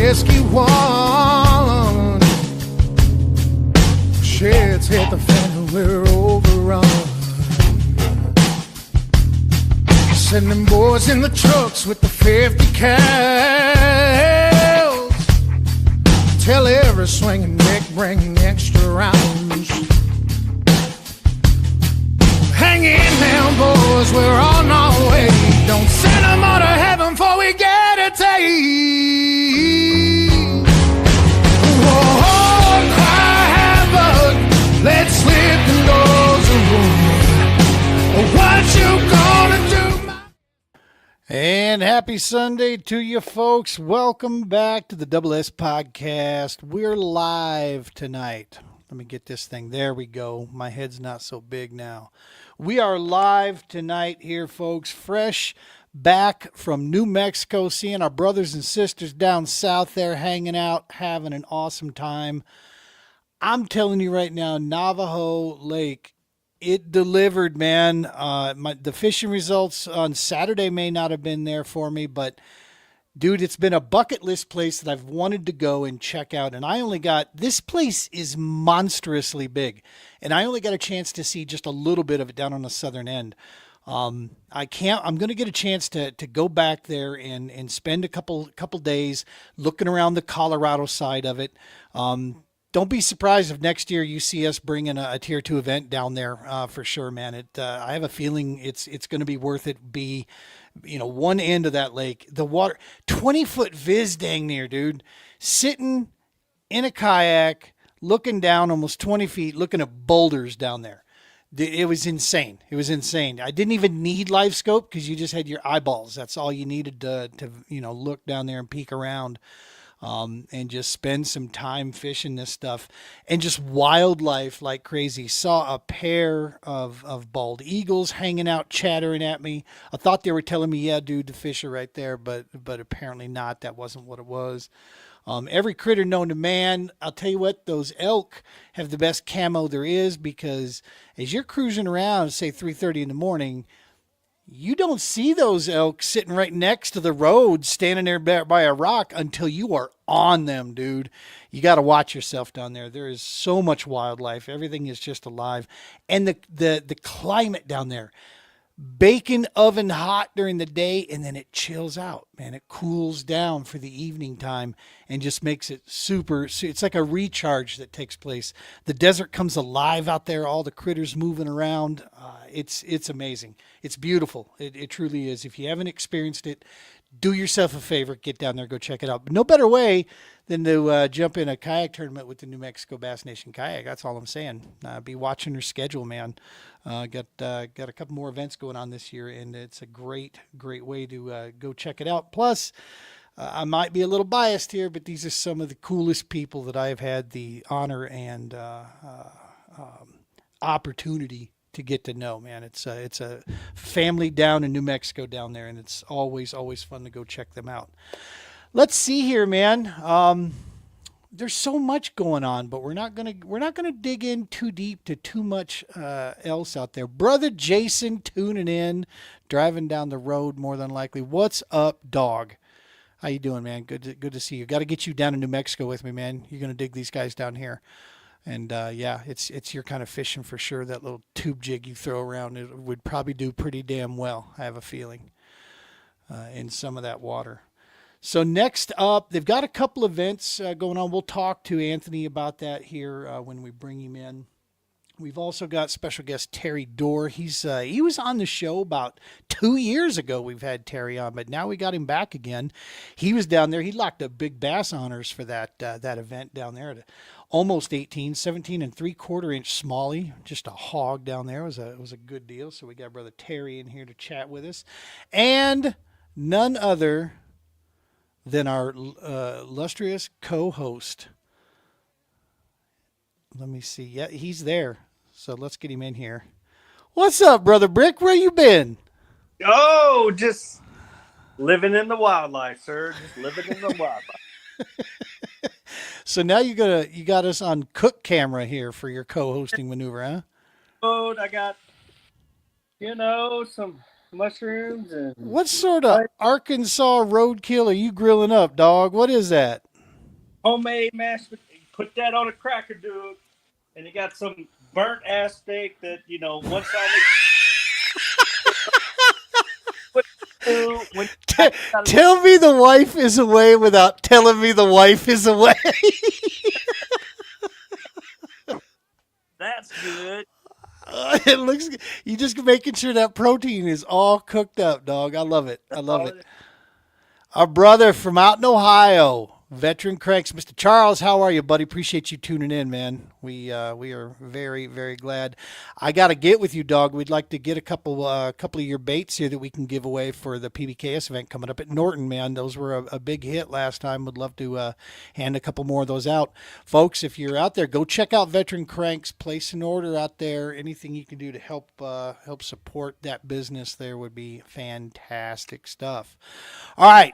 whiskey one. Sheds hit the fan and we're overrun. Send them boys in the trucks with the 50 cals. Tell every swinging dick bring extra rounds. Hang in now, boys, we're on our way. Don't send them out of heaven before we get a taste. Whoa, cry havoc, let's slip the doors away. What you gonna do? And happy Sunday to you folks. Welcome back to the Double S Podcast. We're live tonight. Let me get this thing. There we go. My head's not so big now. We are live tonight here, folks. Fresh back from New Mexico, seeing our brothers and sisters down south there hanging out, having an awesome time. I'm telling you right now, Navajo Lake, it delivered, man. The fishing results on Saturday may not have been there for me, but dude, it's been a bucket list place that I've wanted to go and check out. And this place is monstrously big. And I only got a chance to see just a little bit of it down on the southern end. I'm going to get a chance to go back there and spend a couple days looking around the Colorado side of it. Don't be surprised if next year you see us bringing a tier 2 event down there for sure, man. I have a feeling it's going to be worth it. One end of that lake, the water, 20-foot viz dang near, dude, sitting in a kayak, looking down almost 20 feet, looking at boulders down there. It was insane. It was insane. I didn't even need live scope because you just had your eyeballs. That's all you needed to look down there and peek around. And just spend some time fishing this stuff, and just wildlife like crazy. Saw a pair of bald eagles hanging out, chattering at me. I thought they were telling me, yeah, dude, the fish are right there, but apparently not. That wasn't what it was. Every critter known to man. I'll tell you what, those elk have the best camo there is, because as you're cruising around, say 3:30 in the morning, you don't see those elk sitting right next to the road, standing there by a rock until you are on them, dude. You got to watch yourself down there. There is so much wildlife. Everything is just alive. And the climate down there, bacon oven hot during the day, and then it chills out, man. It cools down for the evening time and just makes it it's like a recharge that takes place. The desert comes alive out there, all the critters moving around. It's amazing. It's beautiful. It truly is. If you haven't experienced it, do yourself a favor, get down there, go check it out. But no better way than to jump in a kayak tournament with the New Mexico Bass Nation Kayak. That's all I'm saying. Be watching their schedule, man. Got a couple more events going on this year, and it's a great way to go check it out. Plus, I might be a little biased here, but these are some of the coolest people that I've had the honor and opportunity to get to know, man. It's a family down in New Mexico down there, and it's always fun to go check them out. Let's see here, man. There's so much going on, but we're not gonna dig in too deep to too much else out there. Brother Jason tuning in, driving down the road more than likely. What's up, dog? How you doing, man? Good to see you. Got to get you down to New Mexico with me, man. You're gonna dig these guys down here. And yeah, it's your kind of fishing for sure. That little tube jig you throw around, it would probably do pretty damn well, I have a feeling, in some of that water. So next up, they've got a couple events going on. We'll talk to Anthony about that here when we bring him in. We've also got special guest Terry Dorr. He was on the show about 2 years ago. We've had Terry on, but now we got him back again. He was down there. He locked up big bass honors for that event down there at almost 17 and 3/4 inch smallie, just a hog down there. It was a good deal. So we got brother Terry in here to chat with us, and none other than our illustrious co-host. Let me see. Yeah, he's there. So let's get him in here. What's up, Brother Brick? Where you been? Oh, just living in the wildlife, sir. Just living in the wildlife. So now you got us on cook camera here for your co-hosting maneuver, huh? Oh, I got, some mushrooms and. What sort of Arkansas roadkill are you grilling up, dog? What is that? homemade mashed. Put that on a cracker, dude, and you got some burnt ass steak that one side. When Tell me the wife is away without telling me the wife is away. that's good. It looks good. You just making sure that protein is all cooked up, dog. I love it. I love it. Our brother from out in Ohio, Veteran Cranks, Mr. Charles. How are you, buddy? Appreciate you tuning in, man. We are very, very glad. I got to get with you, dog. We'd like to get a couple of your baits here that we can give away for the PBKS event coming up at Norton, man. Those were a big hit last time. Would love to hand a couple more of those out. Folks, if you're out there, go check out Veteran Cranks. Place an order out there. Anything you can do to help support that business there would be fantastic stuff. All right.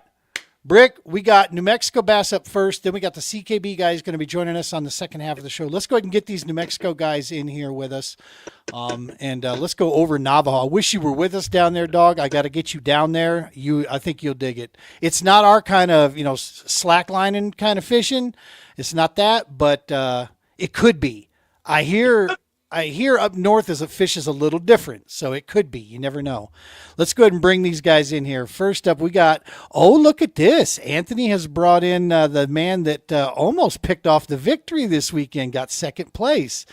Brick, we got New Mexico Bass up first. Then we got the CKB guys going to be joining us on the second half of the show. Let's go ahead and get these New Mexico guys in here with us. And let's go over Navajo. I wish you were with us down there, dog. I got to get you down there. I think you'll dig it. It's not our kind of, slacklining kind of fishing. It's not that, but it could be. I hear up north as a fish is a little different, so it could be. You never know. Let's go ahead and bring these guys in here. First up, we got, look at this. Anthony has brought in the man that almost picked off the victory this weekend, got second place.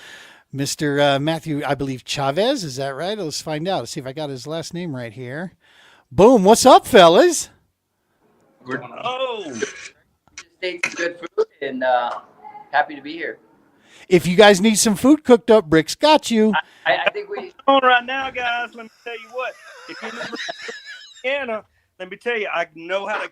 Mr. Matthew, I believe, Chavez. Is that right? Let's find out. Let's see if I got his last name right here. Boom. What's up, fellas? Just ate some good food and happy to be here. If you guys need some food cooked up, Brick's got you. I think we on right now, guys. Let me tell you what. If you're in Louisiana, let me tell you, I know how to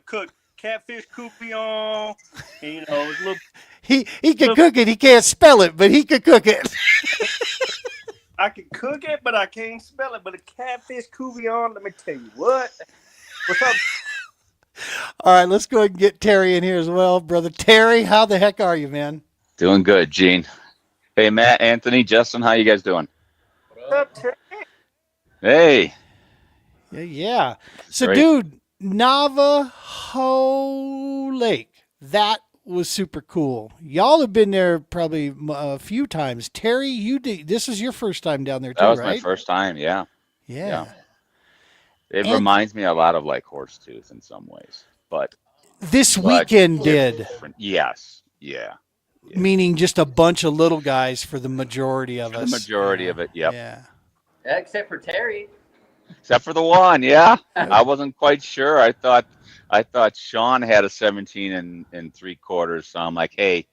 cook catfish coupillon. And, it's a little. He can cook it. He can't spell it, but he could cook it. I can cook it, but I can't spell it. But a catfish coupillon, let me tell you what. What's up? All right, let's go ahead and get Terry in here as well, brother. Terry, how the heck are you, man? Doing good, Gene. Hey, Matt, Anthony, Justin, how you guys doing? What's up, Terry? Hey. Yeah. So, Great. dude, Navajo Lake, that was super cool. Y'all have been there probably a few times. Terry, this is your first time down there, too, That was right? my first time, yeah. Yeah. It reminds me a lot of like Horsetooth in some ways, but This weekend did. different. Yes, yeah. Meaning just a bunch of little guys for the majority of us. The majority of it, yep. Yeah. except for Terry. Except for the one, yeah. I wasn't quite sure. I thought Sean had a 17 and 3/4, so I'm like, hey,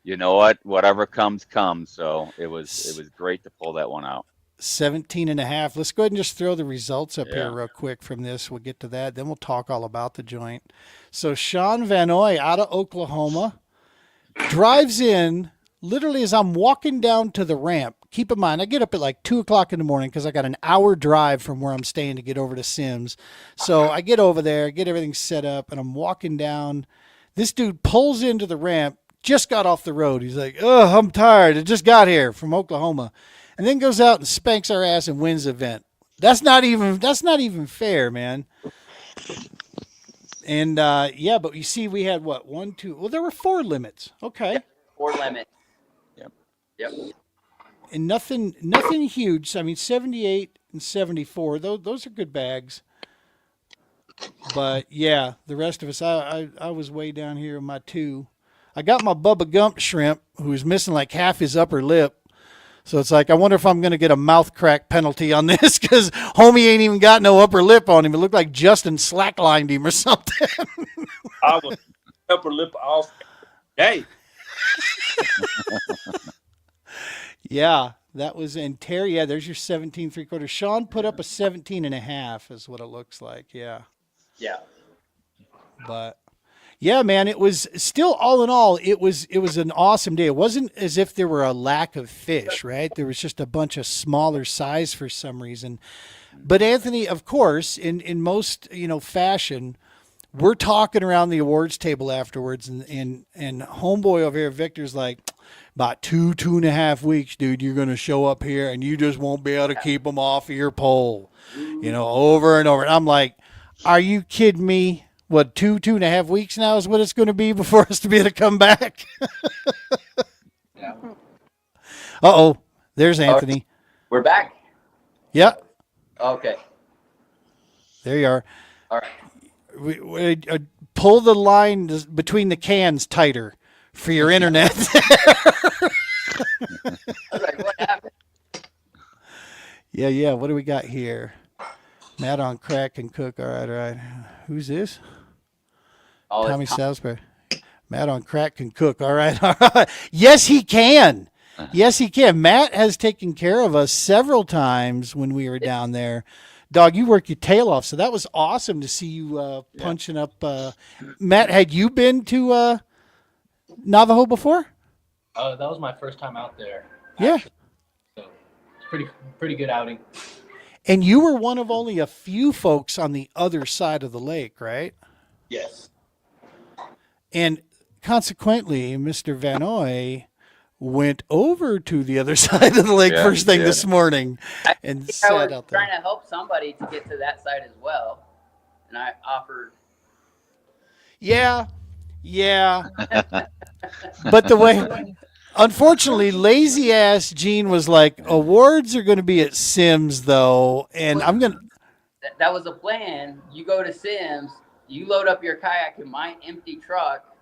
you know what? Whatever comes. So it was great to pull that one out. 17 and a half. Let's go ahead and just throw the results up here Yeah. real quick from this. We'll get to that. Then we'll talk all about the joint. So Sean Vanoy out of Oklahoma drives in literally as I'm walking down to the ramp. Keep in mind, I get up at like 2 o'clock in the morning because I got an hour drive from where I'm staying to get over to Sims. So I get over there, get everything set up, and I'm walking down. This dude pulls into the ramp, just got off the road. He's like, oh, I'm tired. I just got here from Oklahoma. And then goes out and spanks our ass and wins the event. That's not even fair, man. And yeah, but you see, we had what, 1, 2. Well, there were 4 limits. Okay. 4 limit. Yep. And nothing huge. I mean, 78 and 74. Those are good bags. But yeah, the rest of us, I was way down here in my 2. I got my Bubba Gump shrimp, who's missing like half his upper lip. So it's like, I wonder if I'm going to get a mouth crack penalty on this because homie ain't even got no upper lip on him. It looked like Justin slacklined him or something. I was upper lip off. Hey. Yeah, that was in Terry. Yeah, there's your 17 3/4. Sean put up a 17 and a half is what it looks like. Yeah. Yeah. But yeah, man, it was still all in all, it was an awesome day. It wasn't as if there were a lack of fish, right? There was just a bunch of smaller size for some reason. But Anthony, of course, in most, fashion, we're talking around the awards table afterwards and homeboy over here, Victor's like, about 2.5 weeks, dude, you're going to show up here and you just won't be able to keep them off of your pole, over and over. And I'm like, are you kidding me? what, 2.5 weeks now is what it's going to be before us to be able to come back. Yeah. Uh-oh, there's Anthony. We're back. Yeah, Okay. there you are. All right. We pull the line between the cans tighter for your internet. I was like, what happened? Yeah. What do we got here? Matt on crack and cook. All right. Who's this? Oh, Tommy it's Tom. Salisbury. Matt on crack can cook. All right. Yes, he can. Yes, he can. Matt has taken care of us several times when we were down there. Dog, you worked your tail off, so that was awesome to see you punching up. Matt, had you been to Navajo before? That was my first time out there. Yeah. Actually. So it's pretty good outing. And you were one of only a few folks on the other side of the lake, right? Yes. And consequently, Mr. Vanoy went over to the other side of the lake Yeah, first thing he this did. morning I and think I was sat out there. trying to help somebody to get to that side as well, and I offered. Yeah. But the way, unfortunately, lazy ass Gene was like, awards are going to be at Sims though, and I'm going to. That was a plan. You go to Sims, you load up your kayak in my empty truck.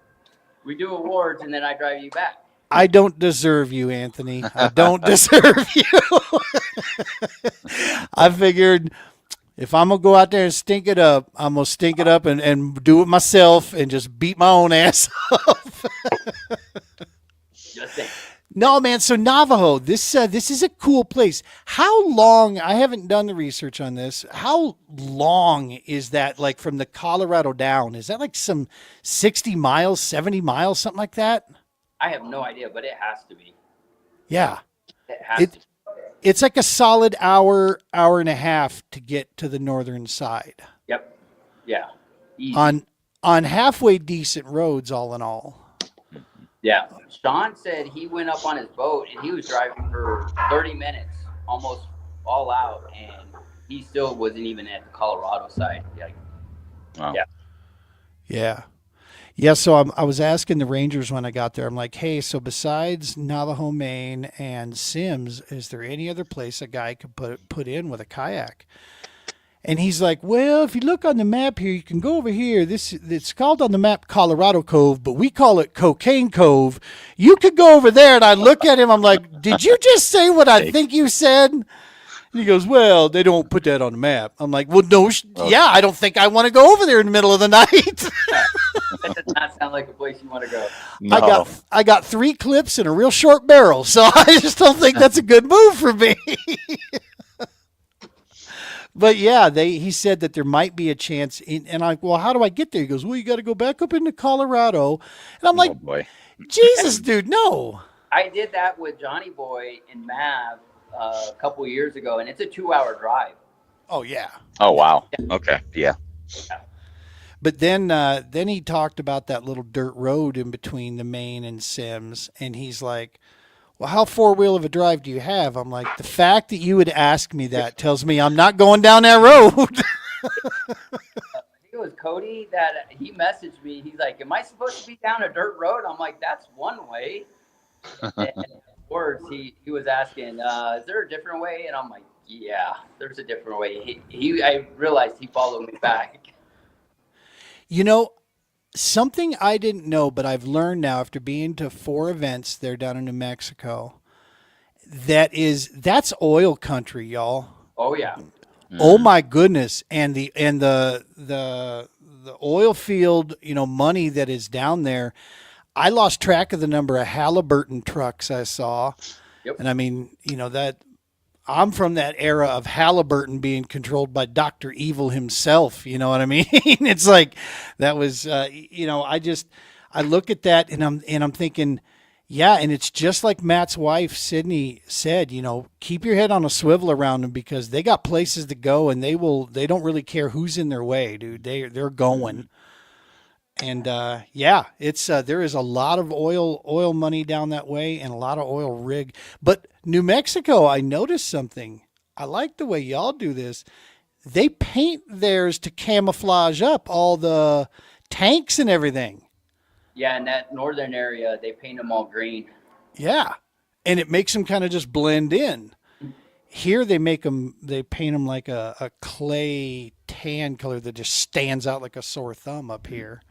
We do awards, and then I drive you back. I don't deserve you, Anthony. I don't deserve you. I figured if I'm going to go out there and stink it up, I'm going to stink it up and do it myself and just beat my own ass up. Just saying. No, man. So Navajo, this is a cool place. How long? I haven't done the research on this. How long is that? Like from the Colorado down? Is that like some 60 miles, 70 miles, something like that? I have no idea, but it has to be. Yeah, It has to be. it's like a solid hour and a half to get to the northern side Yep. Yeah. Easy. on halfway decent roads, all in all. Yeah. Sean said he went up on his boat and he was driving for 30 minutes, almost all out, and he still wasn't even at the Colorado side. Like, Wow. Yeah. Yeah, so I was asking the rangers when I got there. I'm like, hey, so besides Navajo, Maine, and Sims, is there any other place a guy could put in with a kayak? And he's like, well, if you look on the map here, you can go over here. It's called on the map Colorado Cove, but we call it Cocaine Cove. You could go over there. And I look at him. I'm like, did you just say what I think you said? And he goes, well, they don't put that on the map. I'm like, well, no, yeah, I don't think I want to go over there in the middle of the night. that does not sound like a place you want to go. No. I got 3 clips and a real short barrel, so I just don't think that's a good move for me. But yeah, he said that there might be a chance, and I'm like, well, how do I get there? He goes, well, you got to go back up into Colorado, and I'm like, Oh boy. Jesus, dude, no. I did that with Johnny Boy and Mav a couple years ago, and it's a 2-hour drive. Oh yeah. Oh wow. Okay. Yeah. But then he talked about that little dirt road in between the Maine and Sims, and he's like, well, how 4-wheel of a drive do you have? I'm like, the fact that you would ask me that tells me I'm not going down that road. I think it was Cody that he messaged me. He's like, am I supposed to be down a dirt road? I'm like, that's one way. And of course, he was asking, is there a different way? And I'm like, yeah, there's a different way. I realized he followed me back. You know, something I didn't know, but I've learned now after being to 4 events there down in New Mexico, that's oil country, y'all. Oh, yeah. Oh my goodness. And the oil field, money that is down there. I lost track of the number of Halliburton trucks I saw. Yep. And I mean, that I'm from that era of Halliburton being controlled by Dr. Evil himself. You know what I mean? It's like that was, I look at that and I'm thinking, yeah. And it's just like Matt's wife, Sydney, said, keep your head on a swivel around them because they got places to go and they don't really care who's in their way, dude. They're going. And it's there is a lot of oil money down that way and a lot of oil rig. But New Mexico, I noticed something. I like the way y'all do this. they paint theirs to camouflage up all the tanks and everything. Yeah, in that northern area, they paint them all green. Yeah. And it makes them kind of just blend in. Here they paint them like a clay tan color that just stands out like a sore thumb up here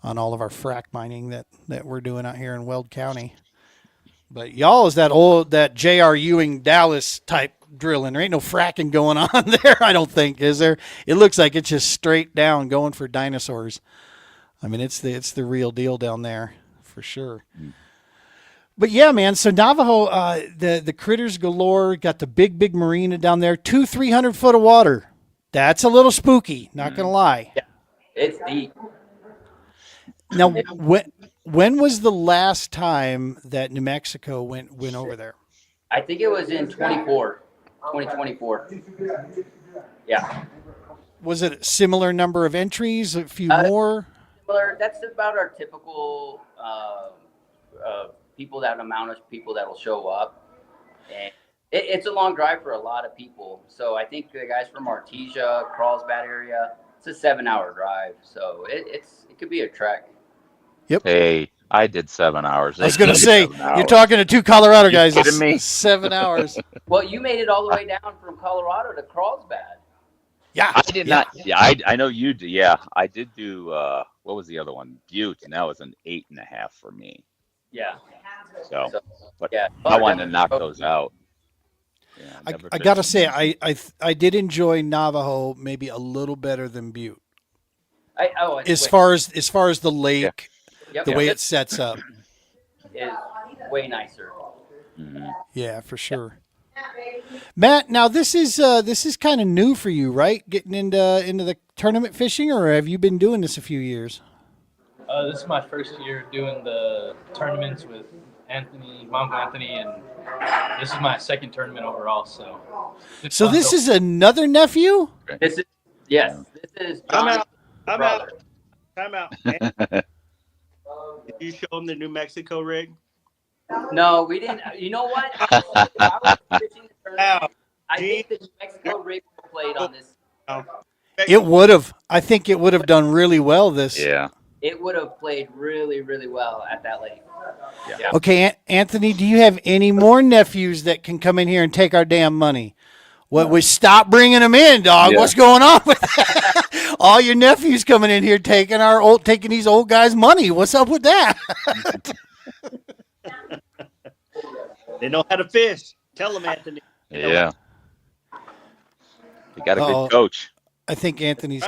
on all of our frack mining that we're doing out here in Weld County. But y'all is that J.R. Ewing Dallas type drilling. There ain't no fracking going on there, I don't think, is there? It looks like it's just straight down going for dinosaurs. I mean, it's the real deal down there for sure. But yeah, man. So Navajo, the critters galore. Got the big marina down there. 300 foot of water. That's a little spooky. Not gonna lie. Yeah, it's deep. Now, when was the last time that New Mexico went over there? I think it was in 2024. Yeah. Was it a similar number of entries? A few more? Similar. That's about our typical amount of people that will show up. And it's a long drive for a lot of people. So I think the guys from Artesia, Carlsbad area, it's a 7-hour drive. So it could be a trek. Yep. Hey, I did 7 hours. I was going to say, you're talking to two Colorado guys. Kidding me? 7 hours. Well, you made it all the way down from Colorado to Carlsbad. Yeah. I did not. Yeah, I know you do. Yeah, I did do, what was the other one? Butte, and that was an 8.5 for me. Yeah. So, but yeah, I wanted to knock those out. Yeah, I got to say, I did enjoy Navajo maybe a little better than Butte. As far as the lake, the way it sets up. Is way nicer. Mm-hmm. Yeah, for sure. Matt, now this is kind of new for you, right? Getting into the tournament fishing, or have you been doing this a few years? This is my first year doing the tournaments with Mongo Anthony, and this is my second tournament overall. So this is another nephew? This is John's brother. Time out. Did you show him the New Mexico rig? No, we didn't. You know what? I was fishing the tournament. I think the New Mexico rig played on this. It would have. I think it would have done really well this. Yeah. It would have played really, really well at that lake. Yeah. Okay, Anthony, do you have any more nephews that can come in here and take our damn money? What? We stop bringing them in, dog. Yeah. What's going on with that? All your nephews coming in here taking these old guys' money. What's up with that? They know how to fish. Tell them, Anthony. Yeah. You got a good coach. I think Anthony's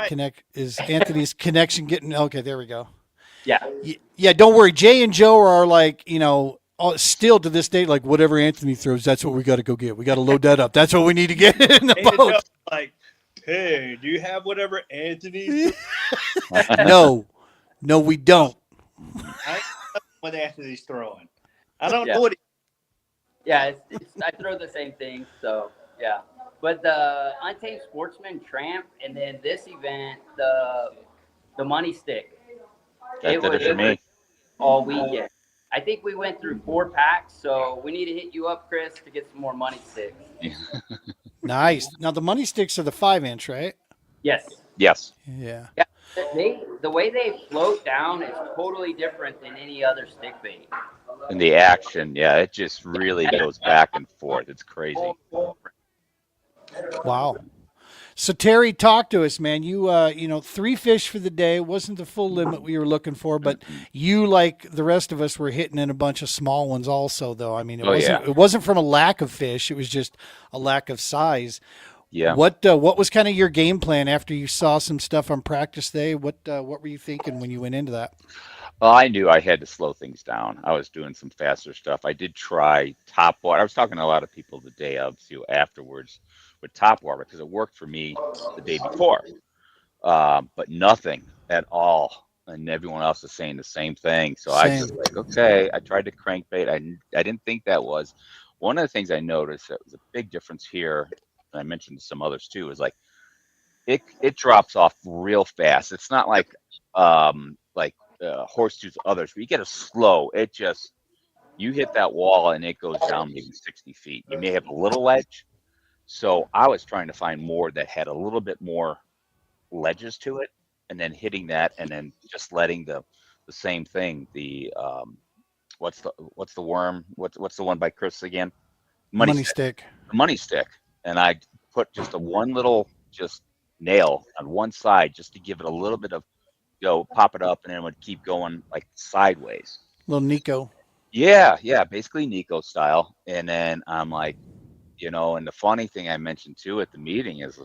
connection getting okay. There we go. Yeah. Yeah. Don't worry. Jay and Joe are like, still to this day, like whatever Anthony throws, that's what we got to go get. We got to load that up. That's what we need to get in the boat. Like, hey, do you have whatever Anthony? No, we don't. I know what Anthony's throwing. I don't know what. I throw the same thing. So yeah. But the Untamed Sportsman Tramp, and then this event, the money stick. That did it for me. All weekend. I think we went through 4 packs, so we need to hit you up, Chris, to get some more money sticks. Nice. Now the money sticks are the 5-inch, right? Yes. Yes. Yeah. The way they float down is totally different than any other stick bait. And the action, it just really goes back and forth. It's crazy. Wow. So Terry, talk to us, man. You 3 fish for the day wasn't the full limit we were looking for, but you, like the rest of us, were hitting in a bunch of small ones also, though. I mean, it wasn't from a lack of fish; it was just a lack of size. Yeah. What was kind of your game plan after you saw some stuff on practice day? What were you thinking when you went into that? Well, I knew I had to slow things down. I was doing some faster stuff. I did try top water. I was talking to a lot of people the day of, afterwards with top water because it worked for me the day before, but nothing at all. And everyone else is saying the same thing. So I just okay. I tried to crankbait. I didn't think that was one of the things I noticed that was a big difference here. And I mentioned to some others too, is like it drops off real fast. It's not like Horseshoes others, but you get a slow. It just, you hit that wall and it goes down maybe 60 feet. You may have a little ledge. So I was trying to find more that had a little bit more ledges to it, and then hitting that, and then just letting the same thing. The what's the worm? What's the one by Chris again? Money stick. The money stick, and I put just a one little just nail on one side just to give it a little bit of pop it up, and then it would keep going like sideways. Little Nico. Yeah, basically Nico style. And then I'm like, and the funny thing I mentioned too at the meeting is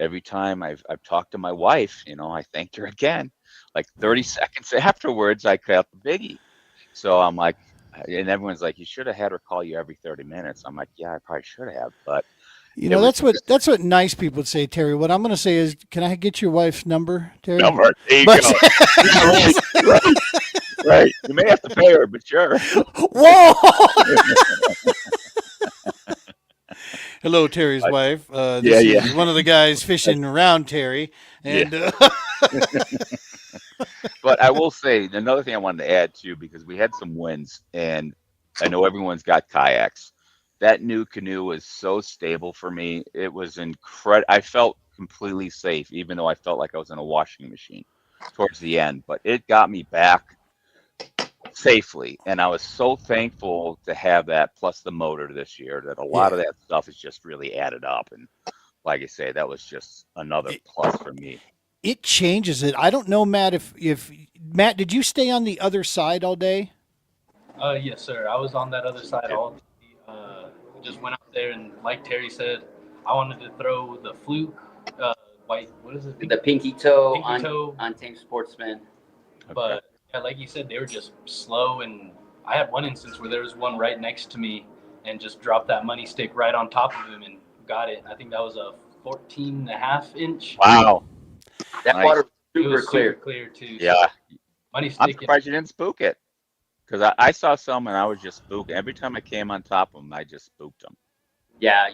every time I've talked to my wife, I thanked her again. Like 30 seconds afterwards, I cut the biggie. So I'm like, and everyone's like, you should have had her call you every 30 minutes. I'm like, yeah, I probably should have, but that's what nice people would say, Terry. What I'm going to say is, can I get your wife's number, Terry? Number. There you go. Yeah, right. You may have to pay her, but sure. Whoa. Hello, Terry's wife. This is one of the guys fishing around Terry. And but I will say another thing I wanted to add too, because we had some winds, and I know everyone's got kayaks. That new canoe was so stable for me. It was incredible. I felt completely safe, even though I felt like I was in a washing machine towards the end. But it got me back safely, and I was so thankful to have that, plus the motor this year, that a lot of that stuff is just really added up. And like I say, that was just another plus for me. It changes it. I don't know, Matt, if Matt, did you stay on the other side all day? Yes, sir. I was on that other side all day. Just went out there, and like Terry said, I wanted to throw the fluke, white, what is it? The pinky toe on Tame Sportsman. But yeah, like you said, they were just slow, and I had one instance where there was one right next to me and just dropped that money stick right on top of him and got it. I think that was a 14.5 inch. Wow. That water was super clear too. Yeah. So money stick. I'm surprised you didn't spook it. Because I saw some and I was just spooking. Every time I came on top of them, I just spooked them. Yeah,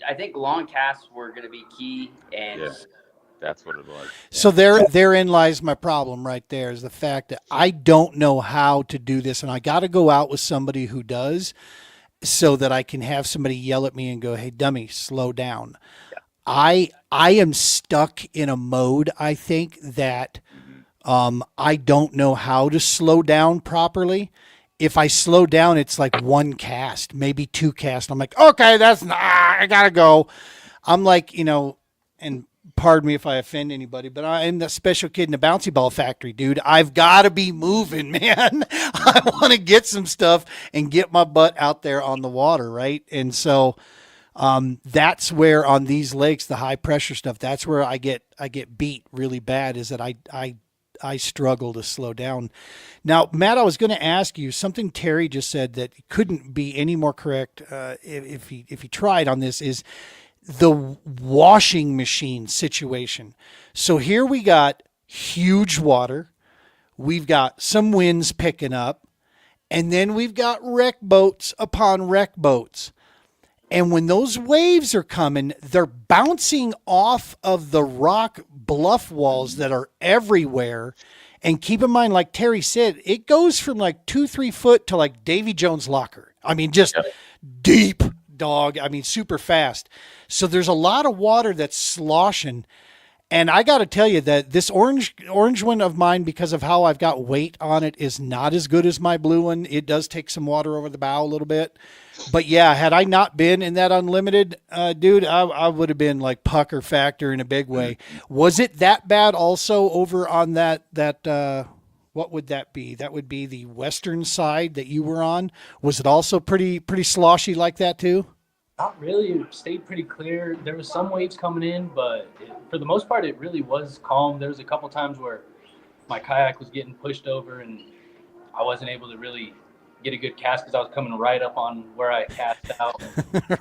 I think long casts were going to be key, and that's what it was. So therein lies my problem right there, is the fact that I don't know how to do this, and I got to go out with somebody who does, so that I can have somebody yell at me and go, "Hey, dummy, slow down." Yeah. I am stuck in a mode, I think, that I don't know how to slow down properly. If I slow down, it's like one cast, maybe two casts. I'm like, okay, I gotta go. I'm like, and pardon me if I offend anybody, but I'm the special kid in the bouncy ball factory, dude. I've got to be moving, man. I want to get some stuff and get my butt out there on the water, right? And so that's where on these lakes, the high pressure stuff, that's where I get beat really bad, is that I struggle to slow down. Now, Matt, I was going to ask you something Terry just said that couldn't be any more correct if he tried on this, is the washing machine situation. So here we got huge water. We've got some winds picking up, and then we've got wreck boats upon wreck boats. And when those waves are coming, they're bouncing off of the rock bluff walls that are everywhere. And keep in mind, like Terry said, it goes from like 2-3 foot to like Davy Jones' locker. I mean, just deep, dog. I mean, super fast. So there's a lot of water that's sloshing. And I got to tell you that this orange one of mine, because of how I've got weight on it, is not as good as my blue one. It does take some water over the bow a little bit. But yeah, had I not been in that unlimited, dude, I would have been like pucker factor in a big way. Was it that bad also over on that what would that be? That would be the western side that you were on. Was it also pretty sloshy like that too? Not really. It stayed pretty clear. There was some waves coming in, but for the most part, it really was calm. There was a couple times where my kayak was getting pushed over, and I wasn't able to really get a good cast because I was coming right up on where I cast out.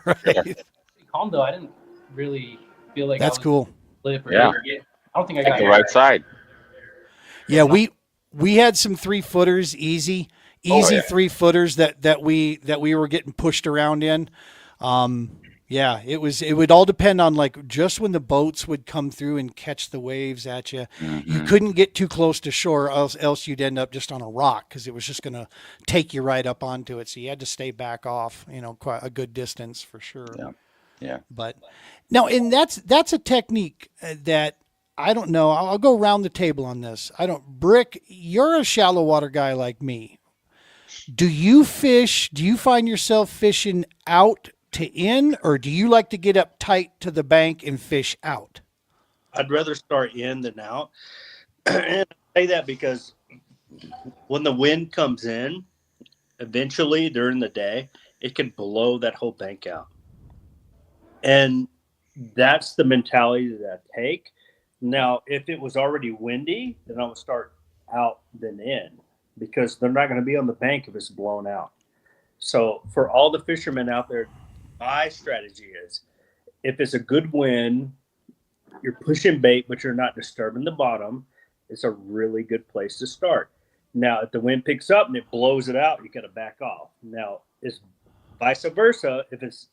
Right. Pretty calm though. I didn't really feel like that's cool. Flip or yeah. I don't think I got the right side. Yeah, we had some 3-footers, easy 3-footers that we were getting pushed around in. Yeah, it would all depend on like just when the boats would come through and catch the waves at you. Mm-hmm. You couldn't get too close to shore, else you'd end up just on a rock, because it was just going to take you right up onto it. So you had to stay back off, quite a good distance for sure. Yeah. Yeah. But no, and that's a technique that I don't know. I'll go around the table on this. I don't. Brick, you're a shallow water guy like me. Do you fish? Do you find yourself fishing out to in, or do you like to get up tight to the bank and fish out? I'd rather start in than out. And I say that because when the wind comes in, eventually during the day, it can blow that whole bank out. And that's the mentality that I take. Now, if it was already windy, then I would start out than in, because they're not going to be on the bank if it's blown out. So for all the fishermen out there, my strategy is, if it's a good wind, you're pushing bait, but you're not disturbing the bottom, it's a really good place to start. Now, if the wind picks up and it blows it out, you got to back off. Now, it's vice versa. If it's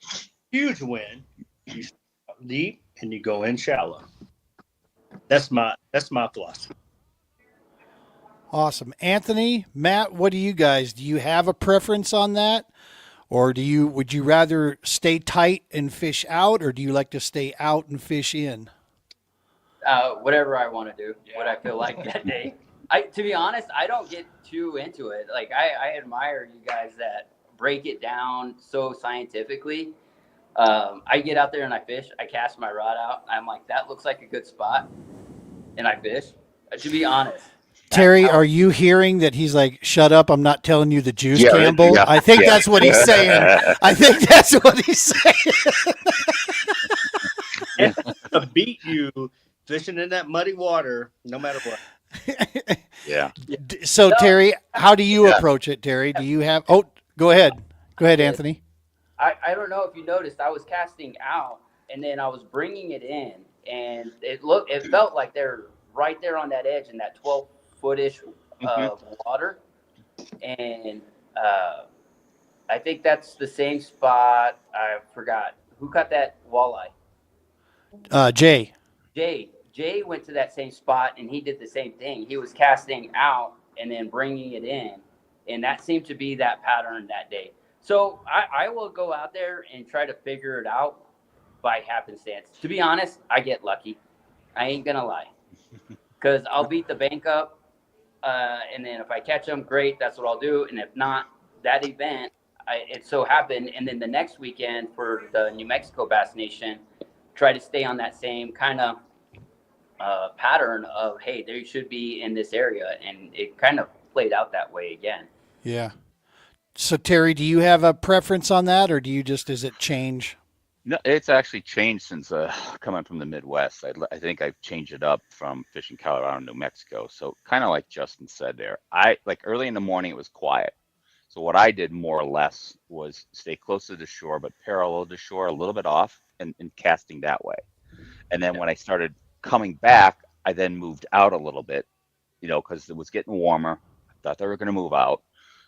huge wind, you start deep and you go in shallow. That's my philosophy. Awesome. Anthony, Matt, what do you have a preference on that? Or would you rather stay tight and fish out, or do you like to stay out and fish in? Whatever I want to do, what I feel like that day. To be honest, I don't get too into it. Like I admire you guys that break it down so scientifically. I get out there and I fish. I cast my rod out. I'm like, that looks like a good spot, and I fish. To be honest. Terry, are you hearing that he's like, shut up, I'm not telling you the juice, Yeah, Campbell? yeah, I think yeah. that's what he's saying. I think that's what he's saying. To beat you fishing in that muddy water, no matter what. Yeah. So, No. Terry, how do you Yeah. approach it, Terry? Do you have – oh, go ahead. Go ahead, Anthony. I don't know if you noticed, I was casting out and then I was bringing it in, and it felt like they're right there on that edge in that 12-foot-ish water. And I think that's the same spot. I forgot. Who caught that walleye? Jay. Jay went to that same spot and he did the same thing. He was casting out and then bringing it in. And that seemed to be that pattern that day. So I will go out there and try to figure it out by happenstance. To be honest, I get lucky. I ain't going to lie. Because I'll beat the bank up. And then if I catch them, great, that's what I'll do. And if not, that event, it so happened. And then the next weekend for the New Mexico Bass Nation, try to stay on that same kind of pattern of, hey, they should be in this area. And it kind of played out that way again. Yeah. So, Terry, do you have a preference on that, or does it change? No, it's actually changed since coming from the Midwest. I think I've changed it up from fishing Colorado and New Mexico. So kind of like Justin said there, like early in the morning, it was quiet. So what I did more or less was stay close to the shore, but parallel to shore, a little bit off, and casting that way. And then when I started coming back, I then moved out a little bit, because it was getting warmer. I thought they were going to move out.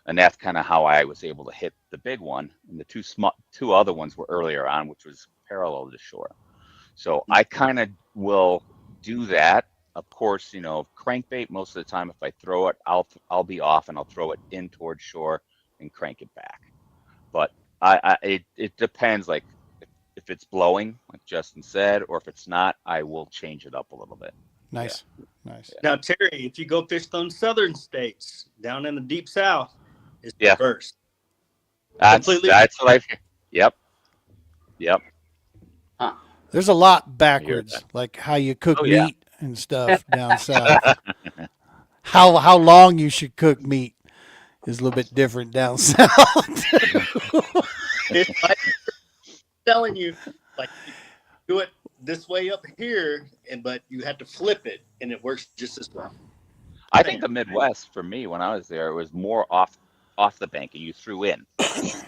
And that's kind of how I was able to hit the big one. And the two other ones were earlier on, which was parallel to shore. So I kind of will do that. Of course, crankbait, most of the time, if I throw it, I'll be off and I'll throw it in towards shore and crank it back. But it depends, like if it's blowing, like Justin said, or if it's not, I will change it up a little bit. Nice. Nice. Now, Terry, if you go fish those southern states down in the deep south, it's Yeah. reversed. That's what I. Yep. There's a lot backwards, like how you cook Oh, yeah. meat and stuff down south. How long you should cook meat is a little bit different down south. It's like telling you, like, do it this way up here, but you have to flip it, and it works just as well. I think the Midwest, for me, when I was there, it was more off the bank, and you threw in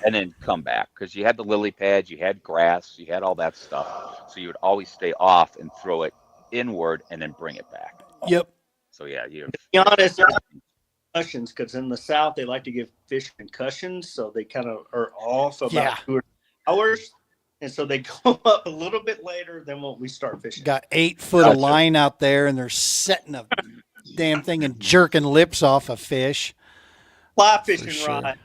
and then come back, because you had the lily pads, you had grass, you had all that stuff. So you would always stay off and throw it inward and then bring it back. Yep. So yeah, To be honest, there's concussions, because in the South they like to give fish concussions, so they kind of are off about 2 hours, and so they go up a little bit later than when we start fishing. Got 8 foot of line out there, and they're setting a damn thing and jerking lips off a fish. Fly fishing sure. rod.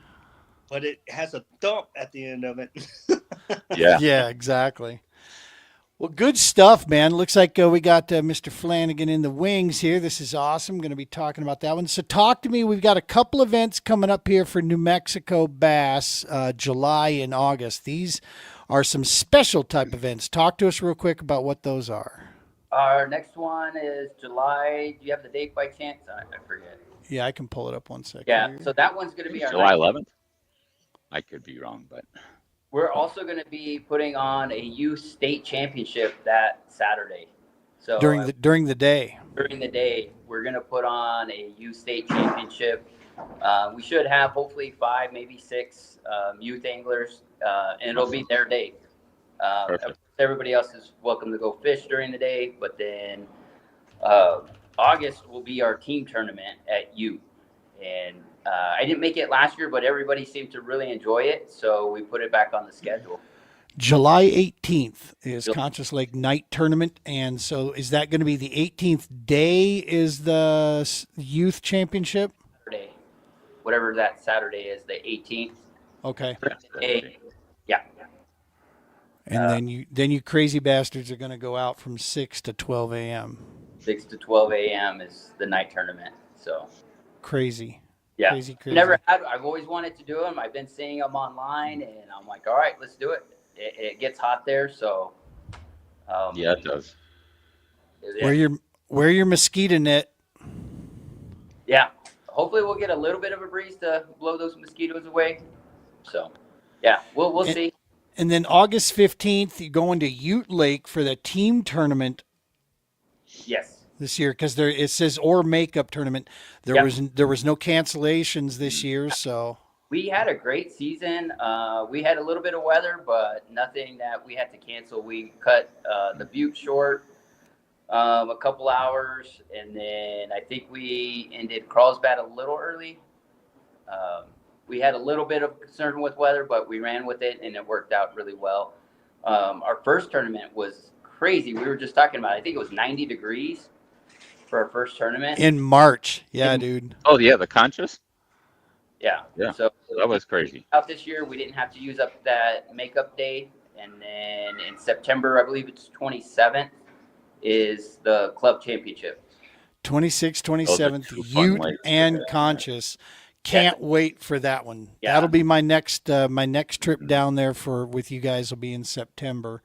but it has a thump at the end of it. Yeah. Yeah, exactly. Well, good stuff, man. Looks like we got Mr. Flanagan in the wings here. This is awesome. Going to be talking about that one. So, talk to me. We've got a couple events coming up here for New Mexico Bass, July and August. These are some special type events. Talk to us real quick about what those are. Our next one is July. Do you have the date by chance? I forget. Yeah, I can pull it up one second. Yeah, here. so that one's going to be our July 19th. 11th. I could be wrong, but We're also going to be putting on a youth state championship that Saturday. So during the day. during the day, we're going to put on a youth state championship. We should have hopefully 5, maybe 6 youth anglers, and it'll be their day. Perfect. Everybody else is welcome to go fish during the day, but then August will be our team tournament at U. And I didn't make it last year, but everybody seemed to really enjoy it, so we put it back on the schedule. July 18th is Conscious Lake Night Tournament, and so is that going to be the 18th day is the youth championship? Saturday, whatever that Saturday is, the 18th. Okay. Yeah. And then you crazy bastards are going to go out from 6 to 12 a.m. 6 to 12 a.m. is the night tournament. So crazy. yeah, Crazy. I've always wanted to do them. I've been seeing them online, and I'm like, all right, let's do it. It gets hot there, so yeah, it does. Wear your mosquito net. Yeah, hopefully we'll get a little bit of a breeze to blow those mosquitoes away. So yeah, we'll see. And then August 15th, you're going to Ute Lake for the team tournament. Yes. This year, because it says or makeup tournament. There was no cancellations this year, so we had a great season. We had a little bit of weather, but nothing that we had to cancel. We cut the butte short a couple hours, and then I think we ended Carlsbad a little early. We had a little bit of concern with weather, but we ran with it, and it worked out really well. Our first tournament was crazy. We were just talking about it. I think it was 90 degrees for our first tournament. In March. Yeah, dude. Oh, yeah, the Conscious? Yeah. Yeah, So that was crazy. Out this year, we didn't have to use up that makeup day. And then in September, I believe it's 27th, is the club championship. 26th, 27th, Ute and Conscious. Can't wait for that one. Yeah. That'll be my next trip down there with you guys will be in September.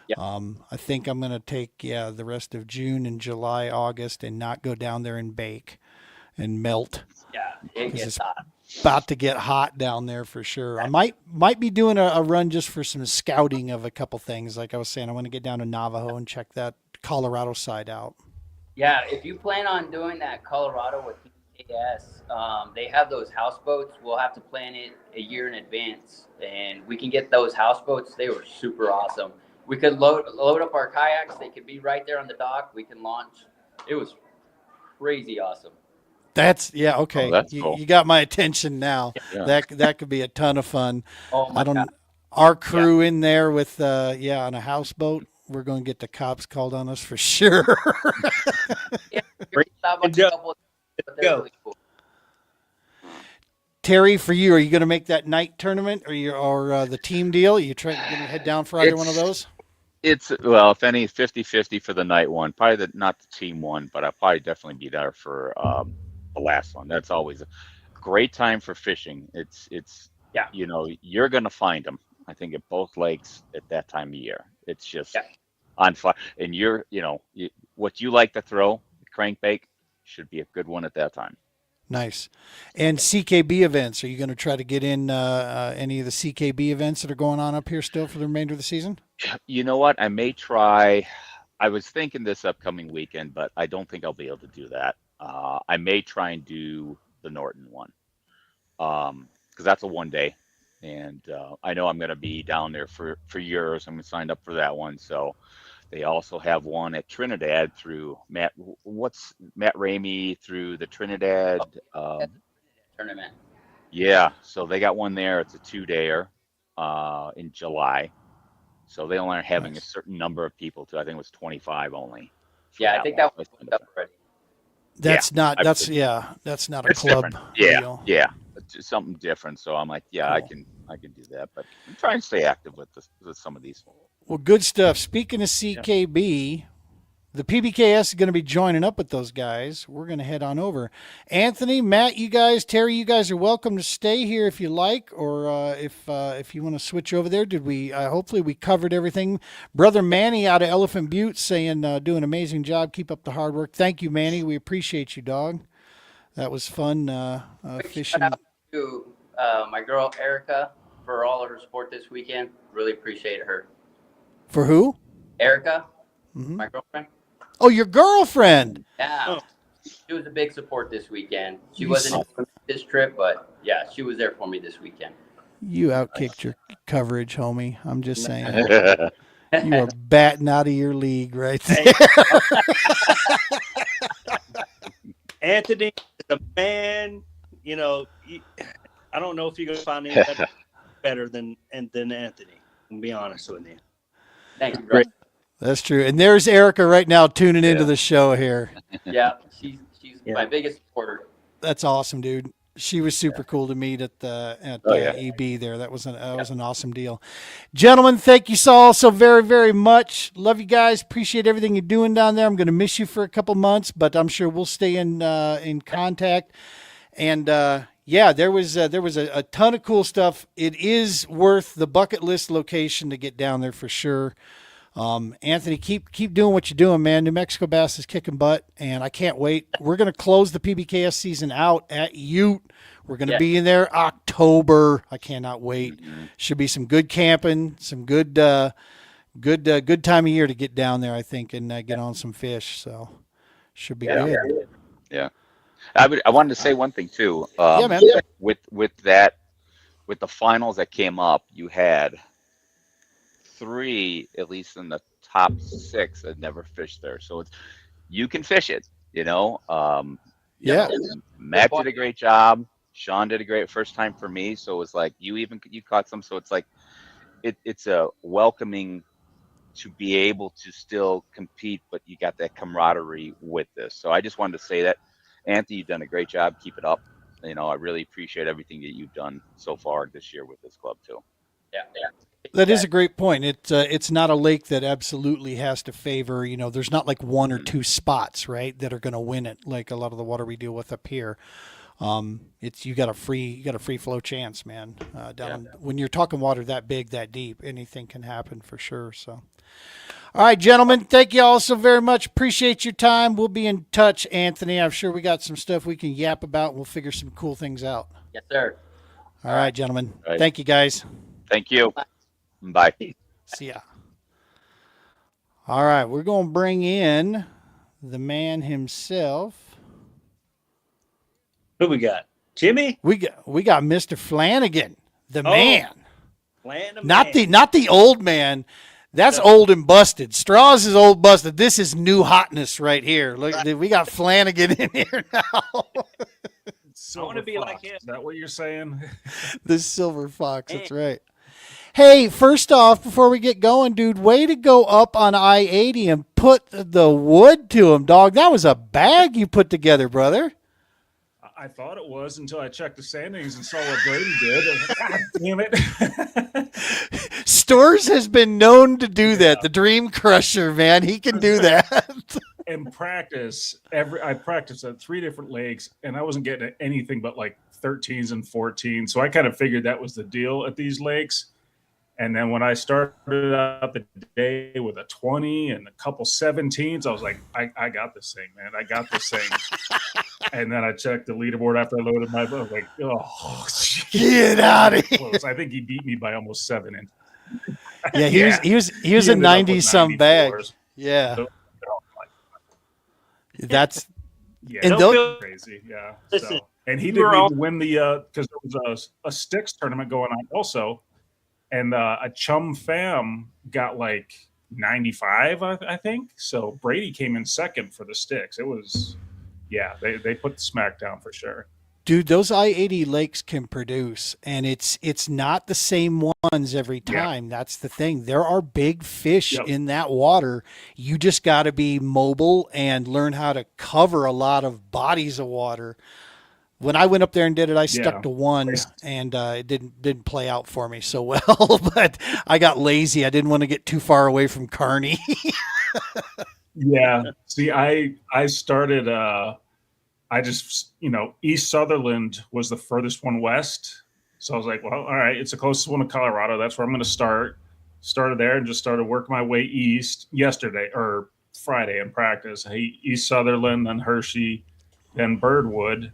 Yeah. I think I'm going to take the rest of June and July, August, and not go down there and bake and melt. Yeah, it gets hot. About to get hot down there for sure. I might be doing a run just for some scouting of a couple things. Like I was saying, I want to get down to Navajo and check that Colorado side out. Yeah, if you plan on doing that Colorado with PBKS, they have those houseboats. We'll have to plan it a year in advance, and we can get those houseboats. They were super awesome. We could load up our kayaks. They could be right there on the dock. We can launch. It was crazy awesome. That's okay. Oh, that's cool. You got my attention now. Yeah. That could be a ton of fun. Oh my God. Our crew in there with on a houseboat. We're going to get the cops called on us for sure. Yeah, really cool. Terry, for you, are you going to make that night tournament or the team deal? Are you going to head down for either one of those? It's, well, if any, 50-50 for the night one. Probably not the team one, but I'll probably definitely be there for the last one. That's always a great time for fishing. It's you're going to find them, I think, at both lakes at that time of year. It's just on fire. And what you like to throw, crankbait, should be a good one at that time. Nice. And CKB events, are you going to try to get in any of the CKB events that are going on up here still for the remainder of the season? You know what? I may try. I was thinking this upcoming weekend, but I don't think I'll be able to do that. I may try and do the Norton one because that's a 1 day. And I know I'm going to be down there for yours. I'm going to sign up for that one. So they also have one at Trinidad through Matt Ramey through the Trinidad tournament. Yeah, so they got one there. It's a 2-dayer in July. So they only are having a certain number of people too. I think it was 25 only. Yeah, I think that was up already. That's not a club deal. Yeah. something different. So I'm like, yeah, Cool. I can do that. But I'm trying to stay active with some of these. Well, good stuff. Speaking of Yeah. CKB, the PBKS is going to be joining up with those guys. We're going to head on over. Anthony, Matt, you guys, Terry, you guys are welcome to stay here if you like, or if you want to switch over there. Did we? Hopefully, we covered everything. Brother Manny out of Elephant Butte saying, "Do an amazing job. Keep up the hard work." Thank you, Manny. We appreciate you, dog. That was fun Quick fishing. shout out to my girl Erica for all of her support this weekend. Really appreciate her. For who? Erica, Mhm. my girlfriend. Oh, your girlfriend. Yeah, Oh. she was a big support this weekend. She You wasn't able to make this trip, but yeah, she was there for me this weekend. You outkicked your coverage, homie. I'm just saying. Yeah. You are batting out of your league right there. Anthony is a man. You know, I don't know if you're gonna find anybody better than Anthony. I'll be honest with you. Thank you, Great. bro. That's true. And there's Erica right now tuning into Yeah. the show here. Yeah, she's Yeah. my biggest supporter. That's awesome, dude. She was super cool to meet at Oh, yeah. EB there. That was an awesome deal. Gentlemen, thank you all so very, very much. Love you guys. Appreciate everything you're doing down there. I'm going to miss you for a couple months, but I'm sure we'll stay in contact. And yeah, there was a ton of cool stuff. It is worth the bucket list location to get down there for sure. Anthony, keep doing what you're doing, man. New Mexico Bass is kicking butt, and I can't wait. We're going to close the PBKS season out at Ute. We're going to be in there October. I cannot wait. Should be some good camping, some good time of year to get down there, I think, and get on some fish. So should be good. Yeah. I wanted to say one thing too. Yeah, man. With the finals that came up, you had 3, at least in the top 6, that never fished there. So you can fish it, you know. Yeah. Matt did a great job. Sean did a great first time for me. So it was like you caught some. So it's like it's a welcoming to be able to still compete, but you got that camaraderie with this. So I just wanted to say that, Anthony, you've done a great job. Keep it up. You know, I really appreciate everything that you've done so far this year with this club too. Yeah. That is a great point. It's not a lake that absolutely has to favor, you know, there's not like one or two spots, right, that are going to win it like a lot of the water we deal with up here. It's you got a free flow chance, man. When you're talking water that big, that deep, anything can happen for sure. So, all right, gentlemen, thank you all so very much. Appreciate your time. We'll be in touch, Anthony. I'm sure we got some stuff we can yap about. We'll figure some cool things out. Yes, sir. All right, gentlemen. All right. Thank you, guys. Thank you. Bye. See ya. All right, we're going to bring in the man himself. Who we got? Jimmy? We got Mr. Flanagan, the man. Land of Not man. the old man. That's old and busted. Straws is old busted. This is new hotness right here. Look, we got Flanagan in here now. I want to be like him. Is that what you're saying? The silver fox. That's right. Hey, first off, before we get going, dude, way to go up on I-80 and put the wood to him, dog. That was a bag you put together, brother. I thought it was until I checked the standings and saw what Brady did. God damn it. Stores has been known to do that. The Dream Crusher, man. He can do that. In practice, I practiced at 3 different lakes, and I wasn't getting anything but like 13s and 14s. So I kind of figured that was the deal at these lakes. And then when I started out the day with a 20 and a couple 17s, I was like, I got this thing, man. I got this thing. And then I checked the leaderboard after I loaded my boat. I was like, oh, Get out of here. close. I think he beat me by almost 7 inches. Yeah, he was He a ended up with 90-some bag. 94s. Yeah. So, That's yeah, And and they'll- crazy. Yeah. Listen, So, and he we were didn't all- even win the because there was a sticks tournament going on also, and a chum fam got like 95, I think. So Brady came in second for the sticks. It was, yeah, they put the smack down for sure. dude, those I-80 lakes can produce, and it's not the same ones every Yeah. time. That's the thing. There are big fish Yep. in that water. You just got to be mobile and learn how to cover a lot of bodies of water. When I went up there and did it, I stuck Yeah. to one, and it didn't play out for me so well. But I got lazy. I didn't want to get too far away from Kearney. Yeah. See, I started. I just East Sutherland was the furthest one west, so I was like, well, all right, it's the closest one to Colorado. That's where I'm going to start. Started there and just started working my way east yesterday or Friday in practice. East Sutherland, then Hershey, then Birdwood.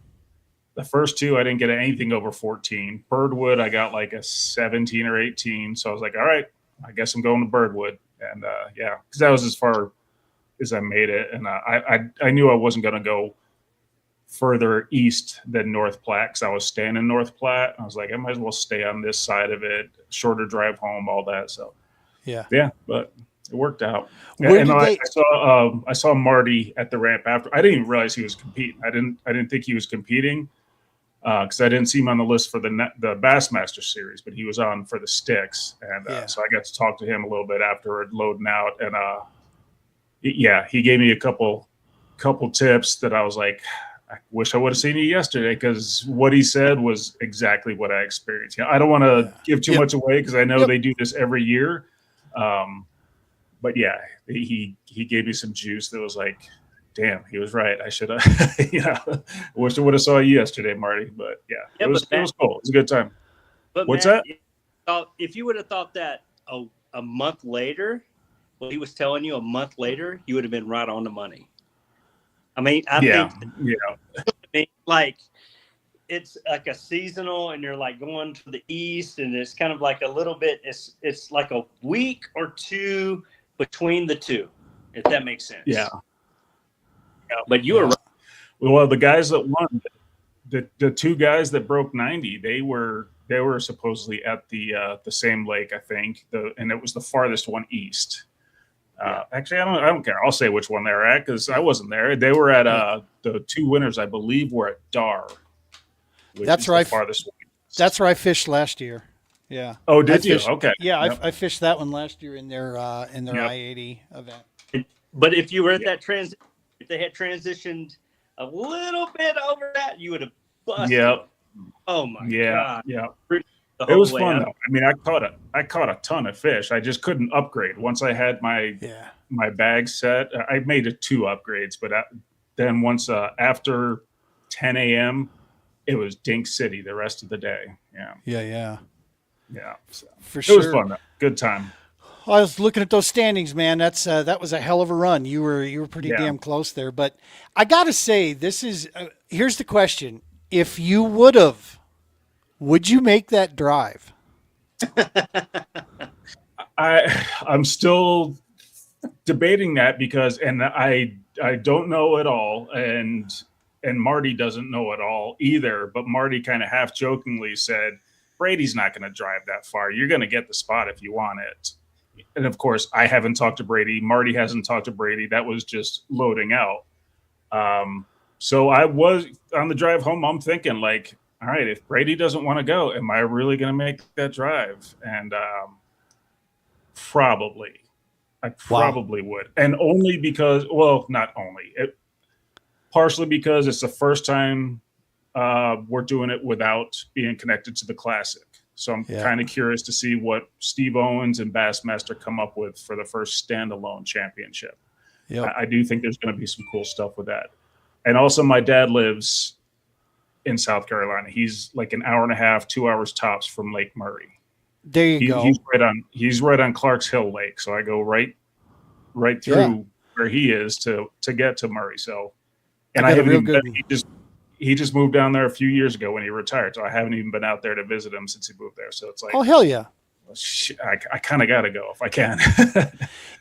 The first two, I didn't get anything over 14. Birdwood, I got like a 17 or 18. So I was like, all right, I guess I'm going to Birdwood. And yeah, because that was as far as I made it. And I knew I wasn't going to go further east than North Platte because I was staying in North Platte. I was like, I might as well stay on this side of it, shorter drive home, all that. So yeah, but it worked out. Where and did I saw Marty at the ramp after. I didn't even realize he was competing. I didn't think he was competing because I didn't see him on the list for the Bassmaster series, but he was on for the sticks, and so I got to talk to him a little bit afterward, loading out, and he gave me a couple tips that I was like, I wish I would have seen you yesterday because what he said was exactly what I experienced. I don't want to give too much away because I know they do this every year. But yeah, he gave me some juice that was like, damn, he was right. I should have, I wish I would have saw you yesterday, Marty. But yeah, it was cool. It was a good time. But What's Matt, that? If you would have thought that a month later, what he was telling you a month later, you would have been right on the money. I mean, I think like it's like a seasonal, and you're like going to the east, and it's kind of like a little bit. It's like a week or two between the two, if that makes sense. Yeah. But you were right. Well, the guys that won, the two guys that broke 90, they were supposedly at the same lake, I think, and it was the farthest one east. Actually, I don't care. I'll say which one they were at because I wasn't there. They were at the two winners, I believe, were at Dar. That's right. Farthest one. That's where I fished last year. Yeah. Oh, did you? Okay. Yeah, I fished that one last year in their I-80 event. But if you were at that if they had transitioned a little bit over that, you would have busted. Yep. Oh my God. Yeah. It was fun though. I mean, I caught a ton of fish. I just couldn't upgrade. Once I had my bag set, I made it 2 upgrades. But then once after 10 a.m., it was Dink City the rest of the day. Yeah. So For sure. It was fun though. Good time. I was looking at those standings, man. That was a hell of a run. You were pretty damn close there. But I gotta say, this is here's the question: if you would you make that drive? I'm still debating that because I don't know at all, and Marty doesn't know at all either. But Marty kind of half jokingly said, "Brady's not going to drive that far. You're going to get the spot if you want it." And of course, I haven't talked to Brady. Marty hasn't talked to Brady. That was just loading out. So I was on the drive home. I'm thinking like, all right, if Brady doesn't want to go, am I really going to make that drive? And probably. I probably would. And only because, well, not only. Partially because it's the first time we're doing it without being connected to the Classic. So I'm kind of curious to see what Steve Owens and Bassmaster come up with for the first standalone championship. Yep. I do think there's going to be some cool stuff with that. And also my dad lives in South Carolina. He's like an hour and a half, 2 hours tops from Lake Murray. There you go. He's right on Clark's Hill Lake. So I go right through where he is to get to Murray. So, and I haven't even been, he just moved down there a few years ago when he retired. So I haven't even been out there to visit him since he moved there. So it's like, oh, hell yeah. I kind of got to go if I can.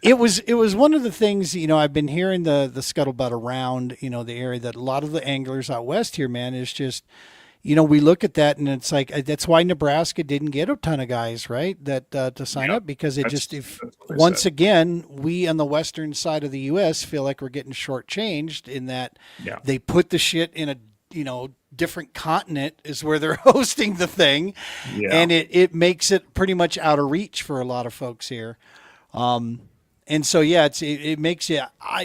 It was one of the things, I've been hearing the scuttlebutt around, the area that a lot of the anglers out west here, man, is just, we look at that and it's like, that's why Nebraska didn't get a ton of guys, right? That to sign up because once again, we on the western side of the U.S. feel like we're getting shortchanged in that they put the shit in a, different continent is where they're hosting the thing. Yeah. And it makes it pretty much out of reach for a lot of folks here. And so, yeah, it makes you.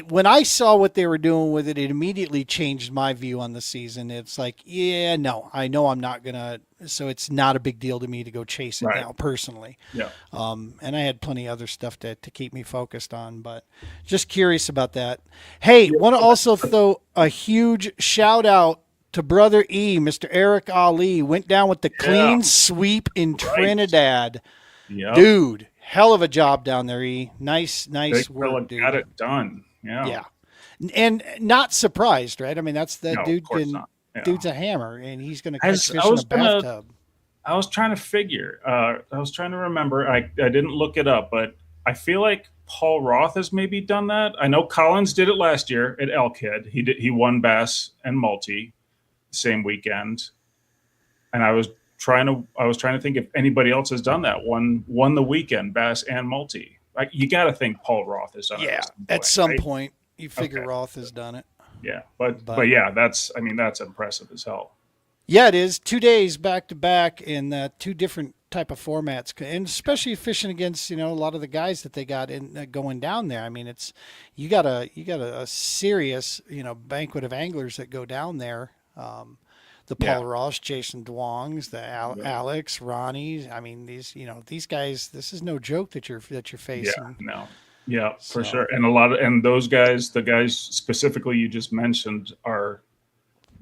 When I saw what they were doing with it, it immediately changed my view on the season. It's like, yeah, no, I know I'm not gonna. So it's not a big deal to me to go chase it Right. now personally. Yeah. And I had plenty of other stuff to keep me focused on, but just curious about that. Hey, want to also throw a huge shout out to Brother E, Mr. Eric Ali, went down with the clean sweep in Trinidad. Yep. Dude, hell of a job down there, E. Nice Big fella work, dude. got it done. Yeah. Yeah. And not surprised, right? I mean, that's that No, dude. of course not. Yeah. Dude's a hammer, and he's going to I catch was- fish I in was a bathtub. I was trying to figure. I was trying to remember. I didn't look it up, but I feel like Paul Roth has maybe done that. I know Collins did it last year at Elkhead. He won bass and multi the same weekend, and I was trying to think if anybody else has done that. Won the weekend bass and multi. Like, you got to think Paul Roth has done it. Yeah, at some at some point, right? point, you figure Okay. Roth has done it. Yeah, but But- yeah, that's impressive as hell. Yeah, it is. 2 days back to back in two different type of formats, and especially fishing against a lot of the guys that they got in going down there. I mean, it's you got a serious banquet of anglers that go down there. The Paul Ross, Jason Duongs, the Alex, Ronnie. I mean, these guys. This is no joke that you're facing. Yeah, no. Yeah, for So- sure. And those guys, the guys specifically you just mentioned, are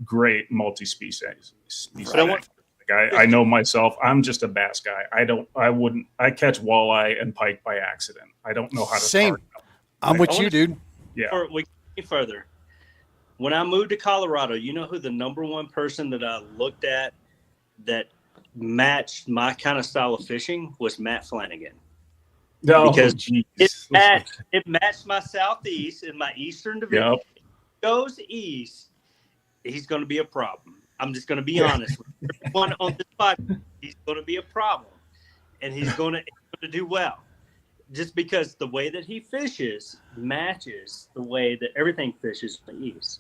great multi-species. Right. I know myself. I'm just a bass guy. I catch walleye and pike by accident. I don't know how to Same. target them. I'm with I you, wanna- dude. Yeah. We get further. When I moved to Colorado, you know who the number one person that I looked at that matched my kind of style of fishing was Matt Flanagan. No, Because geez. It matched my southeast and my eastern division. Yep. If he goes east, he's going to be a problem. I'm just going to be honest with everyone on this podcast. He's going to be a problem, and he's going to do well, just because the way that he fishes matches the way that everything fishes in the east.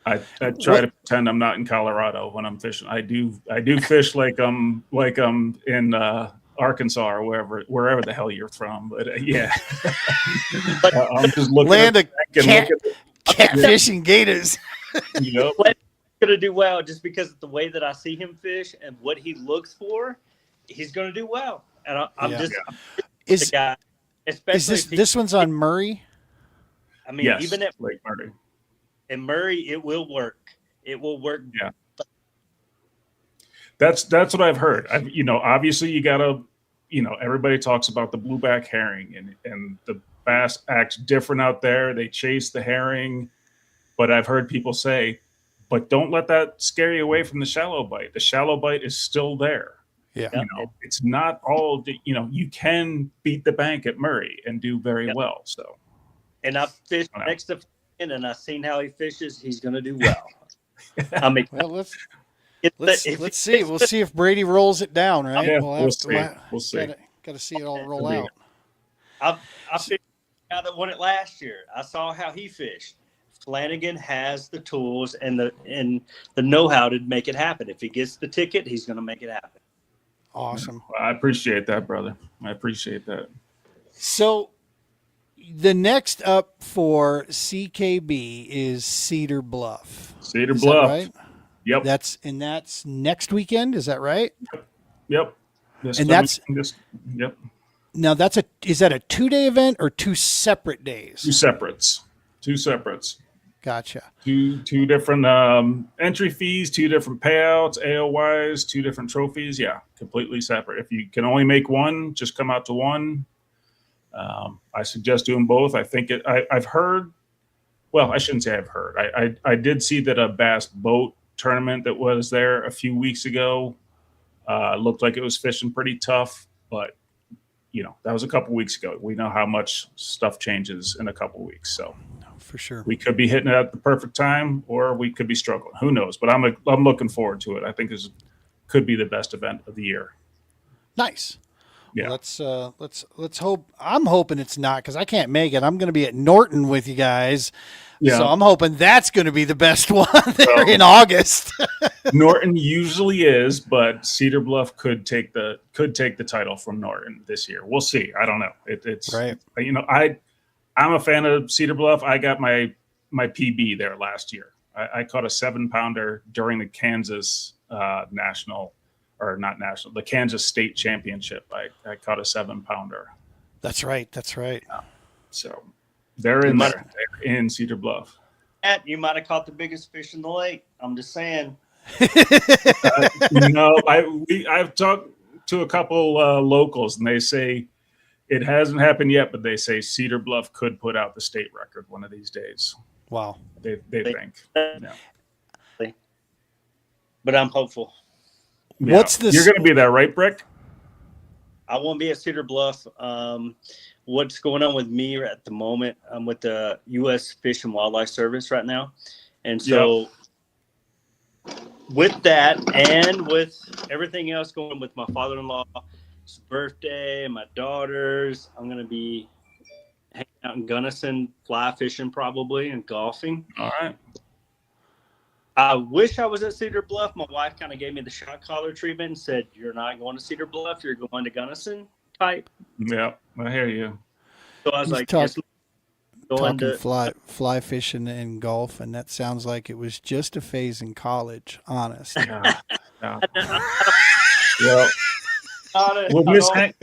I try to pretend I'm not in Colorado when I'm fishing. I do fish like I'm in Arkansas or wherever the hell you're from. But yeah, I'm just looking Land at of the deck and look at catfish and gators. Yep. Going to do well just because of the way that I see him fish and what he looks for. He's going to do well, and I'm Yeah. just Is the guy. Especially is if he- this one's on Murray? I mean, Yes, even at Lake Murray. Murray, it will work. It will work. Yeah. That's what I've heard. Obviously you gotta, everybody talks about the blueback herring and the bass act different out there. They chase the herring, but I've heard people say, but don't let that scare you away from the shallow bite. The shallow bite is still there. Yeah. It's not all, you can beat the bank at Murray and do very well. So, And I've fished Wow. next to him, and I've seen how he fishes. He's going to do well. I mean, Well, let's if see. We'll see if Brady rolls it down, right? Yeah, We'll we'll see. We'll see. Got to see it all roll Agreed. out. I fished the guy that won it last year. I saw how he fished. Flanagan has the tools and the know-how to make it happen. If he gets the ticket, he's going to make it happen. Awesome. I appreciate that, brother. I appreciate that. So the next up for CKB is Cedar Bluff. Cedar Is that Bluff. right? Yep. That's next weekend. Is that right? Yep. Yep. Now is that a 2-day event or two separate days? Two separates. Gotcha. Two different entry fees, two different payouts, AOYs, two different trophies. Yeah, completely separate. If you can only make one, just come out to one. I suggest doing both. I think I've heard. Well, I shouldn't say I've heard. I did see that a bass boat tournament that was there a few weeks ago looked like it was fishing pretty tough, but that was a couple weeks ago. We know how much stuff changes in a couple weeks, so For sure. we could be hitting it at the perfect time, or we could be struggling. Who knows? But I'm looking forward to it. I think this could be the best event of the year. Nice. Yeah. Well, let's hope. I'm hoping it's not because I can't make it. I'm going to be at Norton with you guys. Yeah. So I'm hoping that's going to be the best one there Well, in August. Norton usually is, but Cedar Bluff could take the title from Norton this year. We'll see. I don't know. It's Right. I'm a fan of Cedar Bluff. I got my PB there last year. I caught a 7-pounder during the Kansas national, or not national, the Kansas state championship. I caught a 7-pounder. That's right. That's right. So they're in there. They're in Cedar Bluff. You might have caught the biggest fish in the lake. I'm just saying. No, I've talked to a couple locals, and they say it hasn't happened yet, but they say Cedar Bluff could put out the state record one of these days. Wow. They think. Yeah. But I'm hopeful. What's this? You're going to be there, right, Brick? I won't be at Cedar Bluff. What's going on with me at the moment? I'm with the U.S. Fish and Wildlife Service right now. And so with that and with everything else going with my father-in-law's birthday and my daughters, I'm going to be hanging out in Gunnison, fly fishing probably, and golfing. All right. I wish I was at Cedar Bluff. My wife kind of gave me the shot collar treatment and said, "You're not going to Cedar Bluff. You're going to Gunnison type." Yeah, I hear you. So I was He's like, talking fly fishing and golf, and that sounds like it was just a phase in college. Honest. Yeah. Well, we'll miss White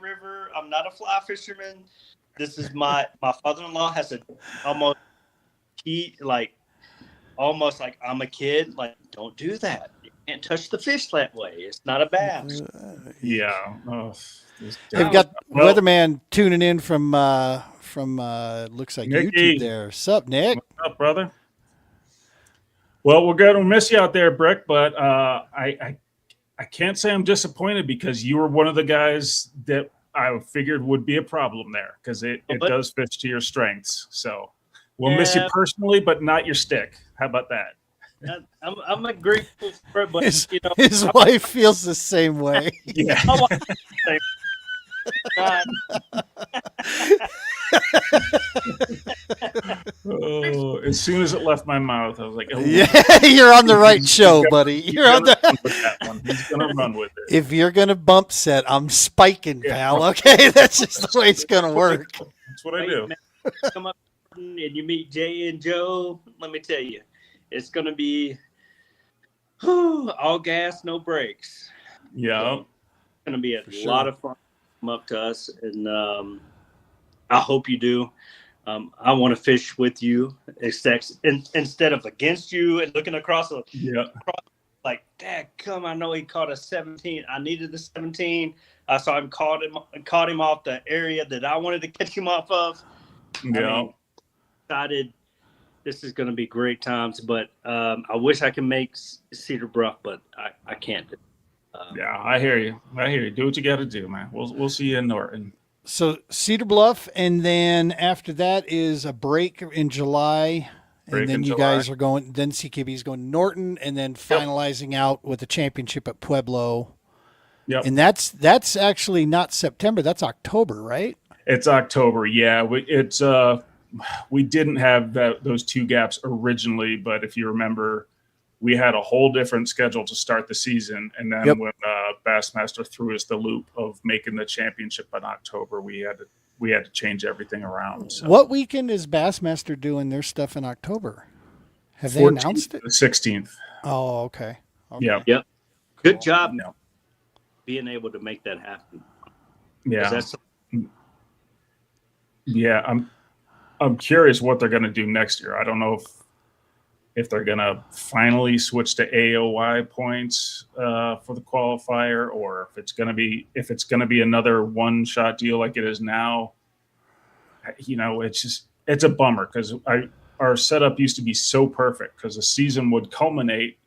River. I'm not a fly fisherman. This is my father-in-law has a almost like I'm a kid. Like, don't do that. You can't touch the fish that way. It's not a bass. Yeah. Oh, they've got weatherman tuning in from looks like Nicky. YouTube there. Sup, Nick? What's up, brother? Well, we're gonna miss you out there, Brick, but I can't say I'm disappointed because you were one of the guys that I figured would be a problem there because it does fit to your strengths. So we'll miss you personally, but not your stick. How about that? I'm grateful for it, but his wife feels the same way. Yeah. Oh, as soon as it left my mouth, I was like, oh, yeah, you're on the right show, buddy. You're on that one. He's gonna run with it. If you're gonna bump set, I'm spiking, pal. Okay, that's just the way it's gonna work. That's what I do. Come up and you meet Jay and Joe. Let me tell you, it's gonna be all gas, no brakes. Yeah, so it's gonna be a lot of fun. Come up to us, and I hope you do. I want to fish with you instead of against you and looking across like, Dad, come! I know he caught a 17. I needed the 17. I saw him caught him off the area that I wanted to catch him off of. Yeah, excited. This is going to be great times, but I wish I could make Cedar Bluff, but I can't. Yeah, I hear you. Do what you got to do, man. We'll see you in Norton. So Cedar Bluff, and then after that is a break in July, and then you guys are going. Then CKB is going to Norton, and then finalizing out with the championship at Pueblo. Yep. And that's actually not September. That's October, right? It's October. Yeah, we didn't have those two gaps originally, but if you remember, we had a whole different schedule to start the season. And then when Bassmaster threw us the loop of making the championship in October, we had to change everything around. So. What weekend is Bassmaster doing their stuff in October? Have they announced it? The 16th. Oh, okay. Yeah. Yep. Good job being able to make that happen. Yeah. Yeah. I'm curious what they're going to do next year. I don't know if they're going to finally switch to AOY points for the qualifier, or if it's going to be another one-shot deal like it is now. It's a bummer because our setup used to be so perfect because the season would culminate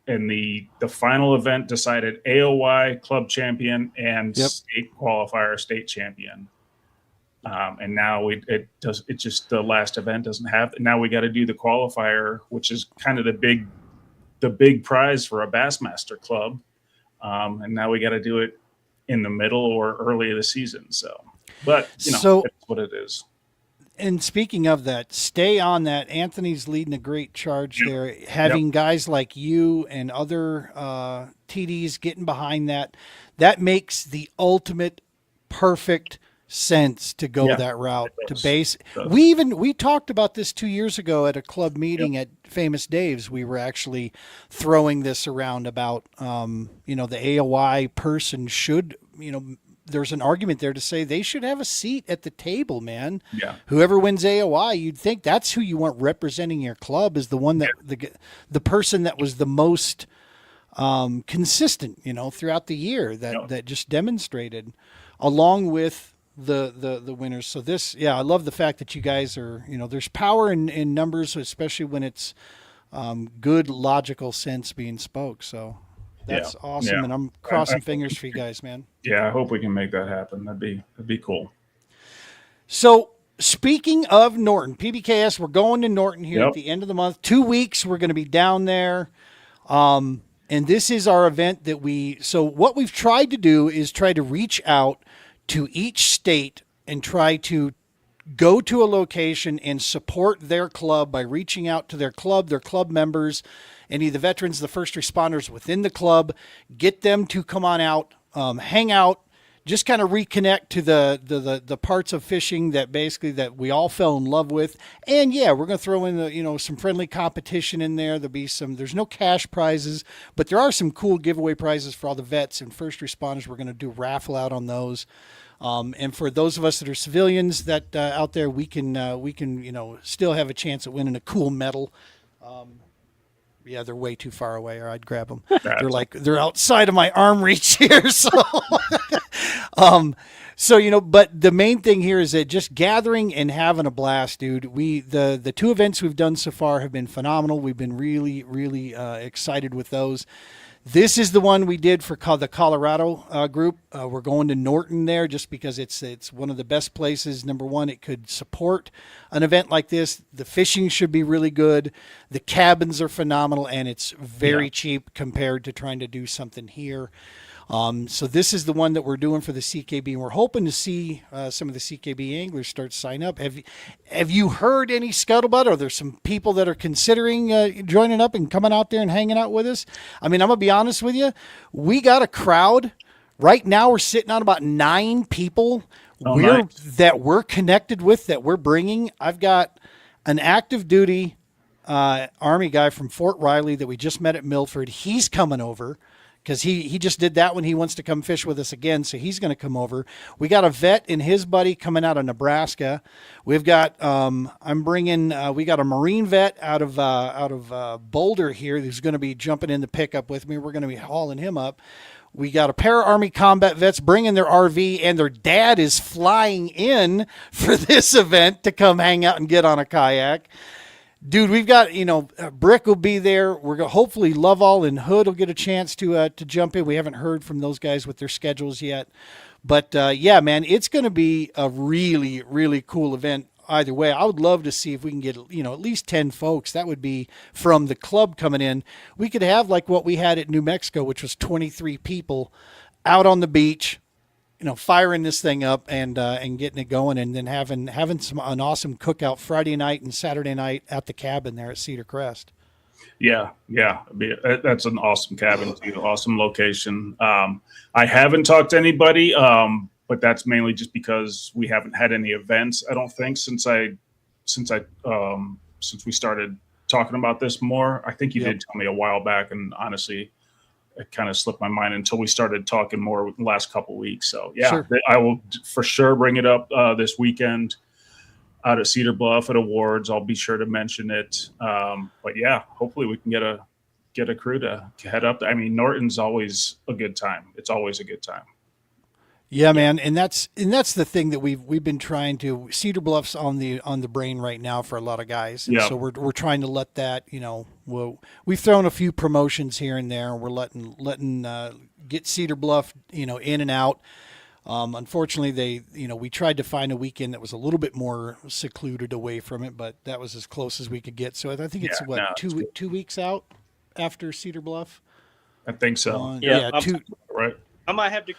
and the final event decided AOY club champion and state qualifier state champion. And now the last event doesn't have. Now we got to do the qualifier, which is kind of the big prize for a Bassmaster club. And now we got to do it in the middle or early of the season. So, but it's what it is. And speaking of that, stay on that. Anthony's leading a great charge there, having guys like you and other TDs getting behind that. That makes the ultimate perfect sense to go Yeah, that route it to does. base. It does. We talked about this 2 years ago at a club meeting at Famous Dave's. We were actually throwing this around about, you know, the AOI person should, you know, there's an argument there to say they should have a seat at the table, man. Yeah. Whoever wins AOI, you'd think that's who you want representing your club, is the one that the person that was the most consistent, you know, throughout the year, that just demonstrated, along with the winners. So this, I love the fact that you guys are, you know, there's power in numbers, especially when it's good logical sense being spoke. So that's awesome. Yeah. And I'm crossing fingers for you guys, man. Yeah, I hope we can make that happen. That'd be cool. So speaking of Norton, PBKS, we're going to Norton here at the end of the month. 2 weeks, we're going to be down there. And this is our event that so what we've tried to do is try to reach out to each state and try to go to a location and support their club by reaching out to their club members, any of the veterans, the first responders within the club, get them to come on out, hang out, just kind of reconnect to the parts of fishing that basically that we all fell in love with. And we're going to throw in some friendly competition in there. There's no cash prizes, but there are some cool giveaway prizes for all the vets and first responders. We're going to do a raffle out on those. And for those of us that are civilians that out there, we can still have a chance at winning a cool medal. They're way too far away, or I'd grab them. They're outside of my arm reach here. So, but the main thing here is that just gathering and having a blast, dude. The two events we've done so far have been phenomenal. We've been really, really excited with those. This is the one we did for the Colorado group. We're going to Norton there just because it's one of the best places. Number one, it could support an event like this. The fishing should be really good. The cabins are phenomenal, and it's very cheap compared to trying to do something here. So this is the one that we're doing for the CKB, and we're hoping to see some of the CKB anglers start to sign up. Have you heard any scuttlebutt? Are there some people that are considering joining up and coming out there and hanging out with us? I mean, I'm going to be honest with you. We got a crowd. Right now we're sitting on about 9 people that we're connected with, that we're bringing. I've got an active duty Army guy from Fort Riley that we just met at Milford. He's coming over, because he just did that when he wants to come fish with us again, so he's going to come over. We got a vet and his buddy coming out of Nebraska. We've got we got a Marine vet out of Boulder here who's going to be jumping in the pickup with me. We're going to be hauling him up. We got a pair of Army combat vets bringing their RV, and their dad is flying in for this event to come hang out and get on a kayak. Dude, we've got, Brick will be there. We're going to hopefully Lovall and Hood will get a chance to jump in. We haven't heard from those guys with their schedules yet. But, man, it's going to be a really, really cool event either way. I would love to see if we can get, at least 10 folks. That would be from the club coming in. We could have like what we had at New Mexico, which was 23 people out on the beach, firing this thing up and getting it going, and then having an awesome cookout Friday night and Saturday night at the cabin there at Cedar Crest. Yeah. That's an awesome cabin, awesome location. I haven't talked to anybody, but that's mainly just because we haven't had any events, I don't think, since we started talking about this more. I think you did tell me a while back, and honestly, it kind of slipped my mind until we started talking more the last couple of weeks. So sure. I will for sure bring it up this weekend out at Cedar Bluff at Awards. I'll be sure to mention it. But hopefully we can get a crew to head up. I mean, Norton's always a good time. It's always a good time. Yeah, man, and that's the thing that we've been trying to. Cedar Bluff's on the brain right now for a lot of guys, and so we're trying to let that, we've thrown a few promotions here and there, and we're letting get Cedar Bluff, in and out. Unfortunately, we tried to find a weekend that was a little bit more secluded away from it, but that was as close as we could get. So I think it's 2 weeks out after Cedar Bluff. I think so. Right. I might have to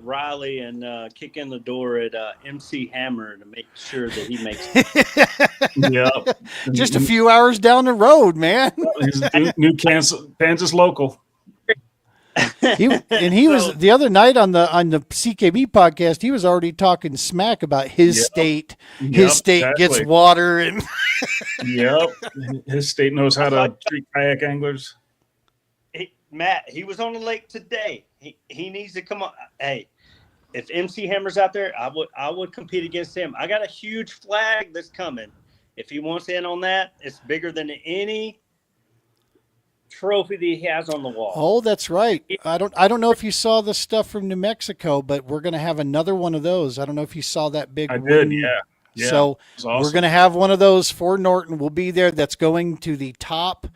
Riley and kick in the door at MC Hammer to make sure that he makes just a few hours down the road, man. He's a new Kansas local. He was the other night on the CKB podcast. He was already talking smack about his state. His state gets water, and yep, his state knows how to treat kayak anglers. Matt, he was on the lake today. He needs to come on. Hey, if MC Hammer's out there, I would compete against him. I got a huge flag that's coming. If he wants in on that, it's bigger than any trophy that he has on the wall. Oh, that's right. I don't know if you saw the stuff from New Mexico, but we're going to have another one of those. I don't know if you saw that big. I did, yeah. So awesome. We're going to have one of those for Norton. We'll be there. That's going to the top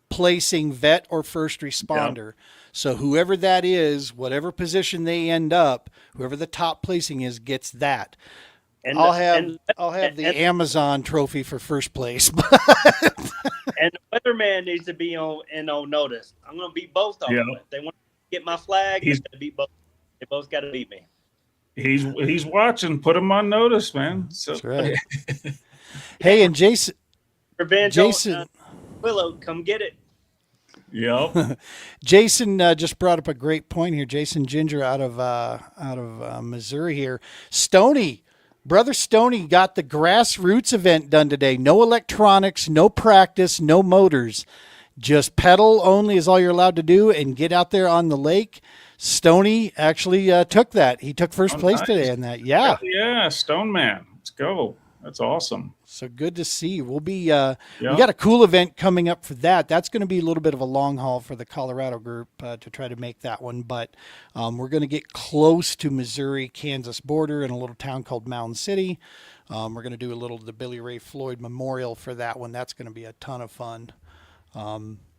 placing vet or first responder. Yep. So whoever that is, whatever position they end up, whoever the top placing is, gets that. And I'll have the Amazon trophy for first place. And the weatherman needs to be on notice. I'm going to beat both of them. If they want to get my flag, they got to beat both. They both got to beat me. He's watching. Put him on notice, man. So. That's right. Hey, and Jason. Willow, come get it. Yep. Jason just brought up a great point here. Jason Ginger out of Missouri here. Brother Stoney got the grassroots event done today. No electronics, no practice, no motors. Just pedal only is all you're allowed to do and get out there on the lake. Stoney actually took that. He took first place today in that. Yeah. Yeah, Stone Man. Let's go. That's awesome. So good to see. We'll be we got a cool event coming up for that. That's going to be a little bit of a long haul for the Colorado group to try to make that one. But we're going to get close to Missouri-Kansas border in a little town called Mound City. We're going to do the Billy Ray Floyd Memorial for that one. That's going to be a ton of fun.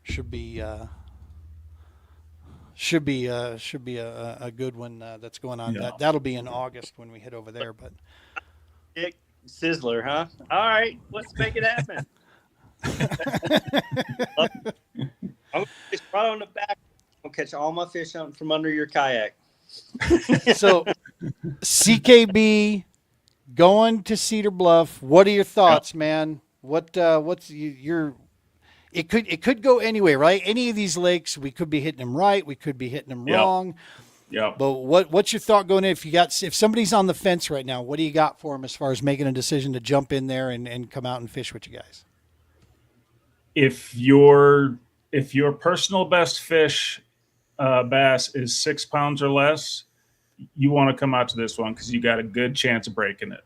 Should be a good one that's going on. Yeah. That'll be in August when we head over there. But Sizzler, huh? All right, let's make it happen. I'm gonna fish right on the back. I'll catch all my fish out from under your kayak. So, CKB going to Cedar Bluff. What are your thoughts, man? What's your? It could go anyway, right? Any of these lakes, we could be hitting them right. We could be hitting them wrong. Yeah. But what's your thought going in? If somebody's on the fence right now, what do you got for them as far as making a decision to jump in there and come out and fish with you guys? If your personal best fish bass is 6 pounds or less, you want to come out to this one because you got a good chance of breaking it.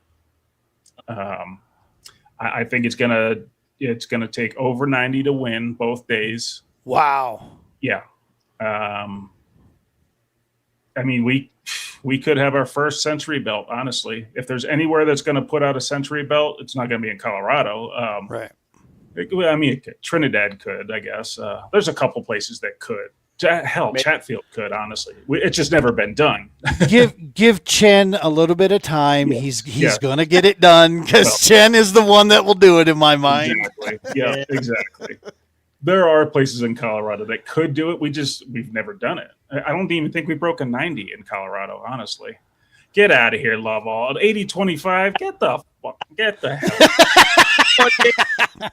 I think it's gonna take over 90 to win both days. Wow. Yeah. I mean, we could have our first century belt, honestly. If there's anywhere that's going to put out a century belt, it's not going to be in Colorado. Right. I mean, Trinidad could, I guess. There's a couple places that could. Hell, Chatfield could, honestly. It's just never been done. give Chen a little bit of time. Yeah. He's going to get it done because Chen is the one that will do it in my mind. Exactly. Yeah, exactly. There are places in Colorado that could do it. We've never done it. I don't even think we broke a 90 in Colorado, honestly. Get out of here, Lovall. 80-25, get the hell.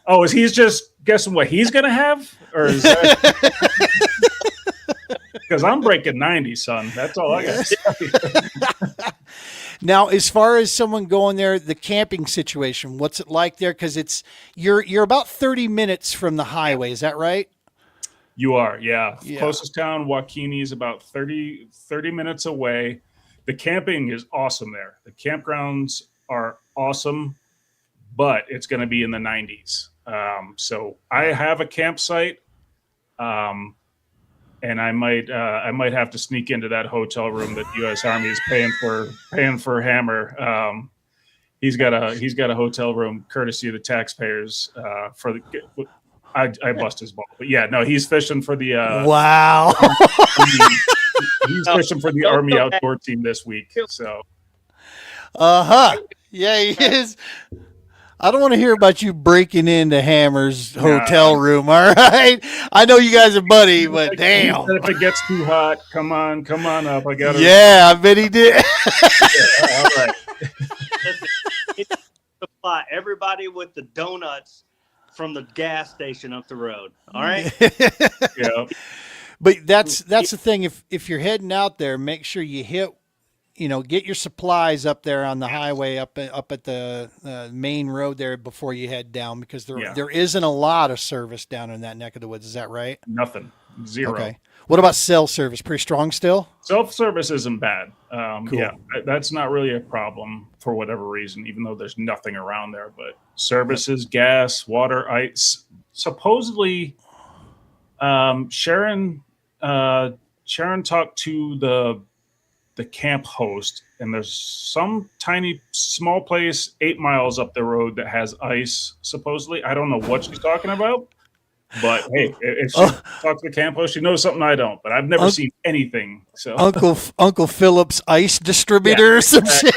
Oh, is he just guessing what he's going to have? Or is that... Because I'm breaking 90, son. That's all I got to say. Now, as far as someone going there, the camping situation, what's it like there? Because you're about 30 minutes from the highway. Is that right? You are, yeah. Closest town, Waukene, is about 30 minutes away. The camping is awesome there. The campgrounds are awesome, but it's going to be in the 90s. So I have a campsite, and I might have to sneak into that hotel room that U.S. Army is paying for Hammer. He's got a hotel room courtesy of the taxpayers for the. I bust his ball, but yeah, no, he's fishing for the. Wow. He's fishing for the Army outdoor team this week. So. Yeah, he is. I don't want to hear about you breaking into Hammer's hotel room. All right, I know you guys are buddy, but damn. If it gets too hot, come on up. I got it. Yeah, I bet he did. Yeah, all right. Listen, supply everybody with the donuts from the gas station up the road. All right. Yeah. But that's the thing. If you're heading out there, make sure you hit, get your supplies up there on the highway up at the main road there before you head down, because there isn't a lot of service down in that neck of the woods. Is that right? Nothing. Zero. Okay. What about cell service? Pretty strong still? Self-service isn't bad. Cool. Yeah, that's not really a problem for whatever reason, even though there's nothing around there. But services, gas, water, ice. Supposedly, Sharon talked to the camp host, and there's some tiny small place 8 miles up the road that has ice. Supposedly, I don't know what she's talking about. But hey, if she talks to the camp host, she knows something I don't. But I've never seen anything. So Uncle Philip's ice distributor or some shit.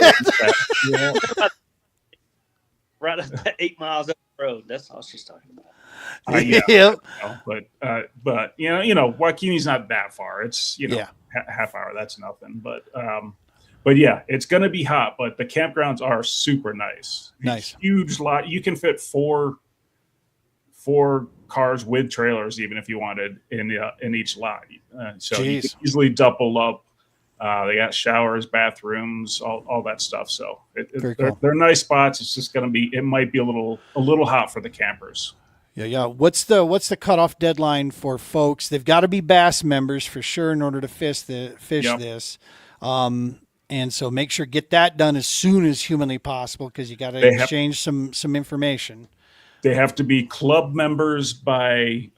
Yeah. Right up that 8 miles up the road. That's all she's talking about. Yeah. But Waukeenie's not that far. It's half hour. That's nothing. But yeah, it's gonna be hot. But the campgrounds are super nice. Nice, huge lot. You can fit four cars with trailers, even if you wanted, in each lot. So you can easily double up. They got showers, bathrooms, all that stuff. So they're nice spots. It's just it might be a little hot for the campers. Yeah. What's the cutoff deadline for folks? They've got to be bass members for sure in order to fish this. And so make sure get that done as soon as humanly possible, because you got to exchange some information. They have to be club members by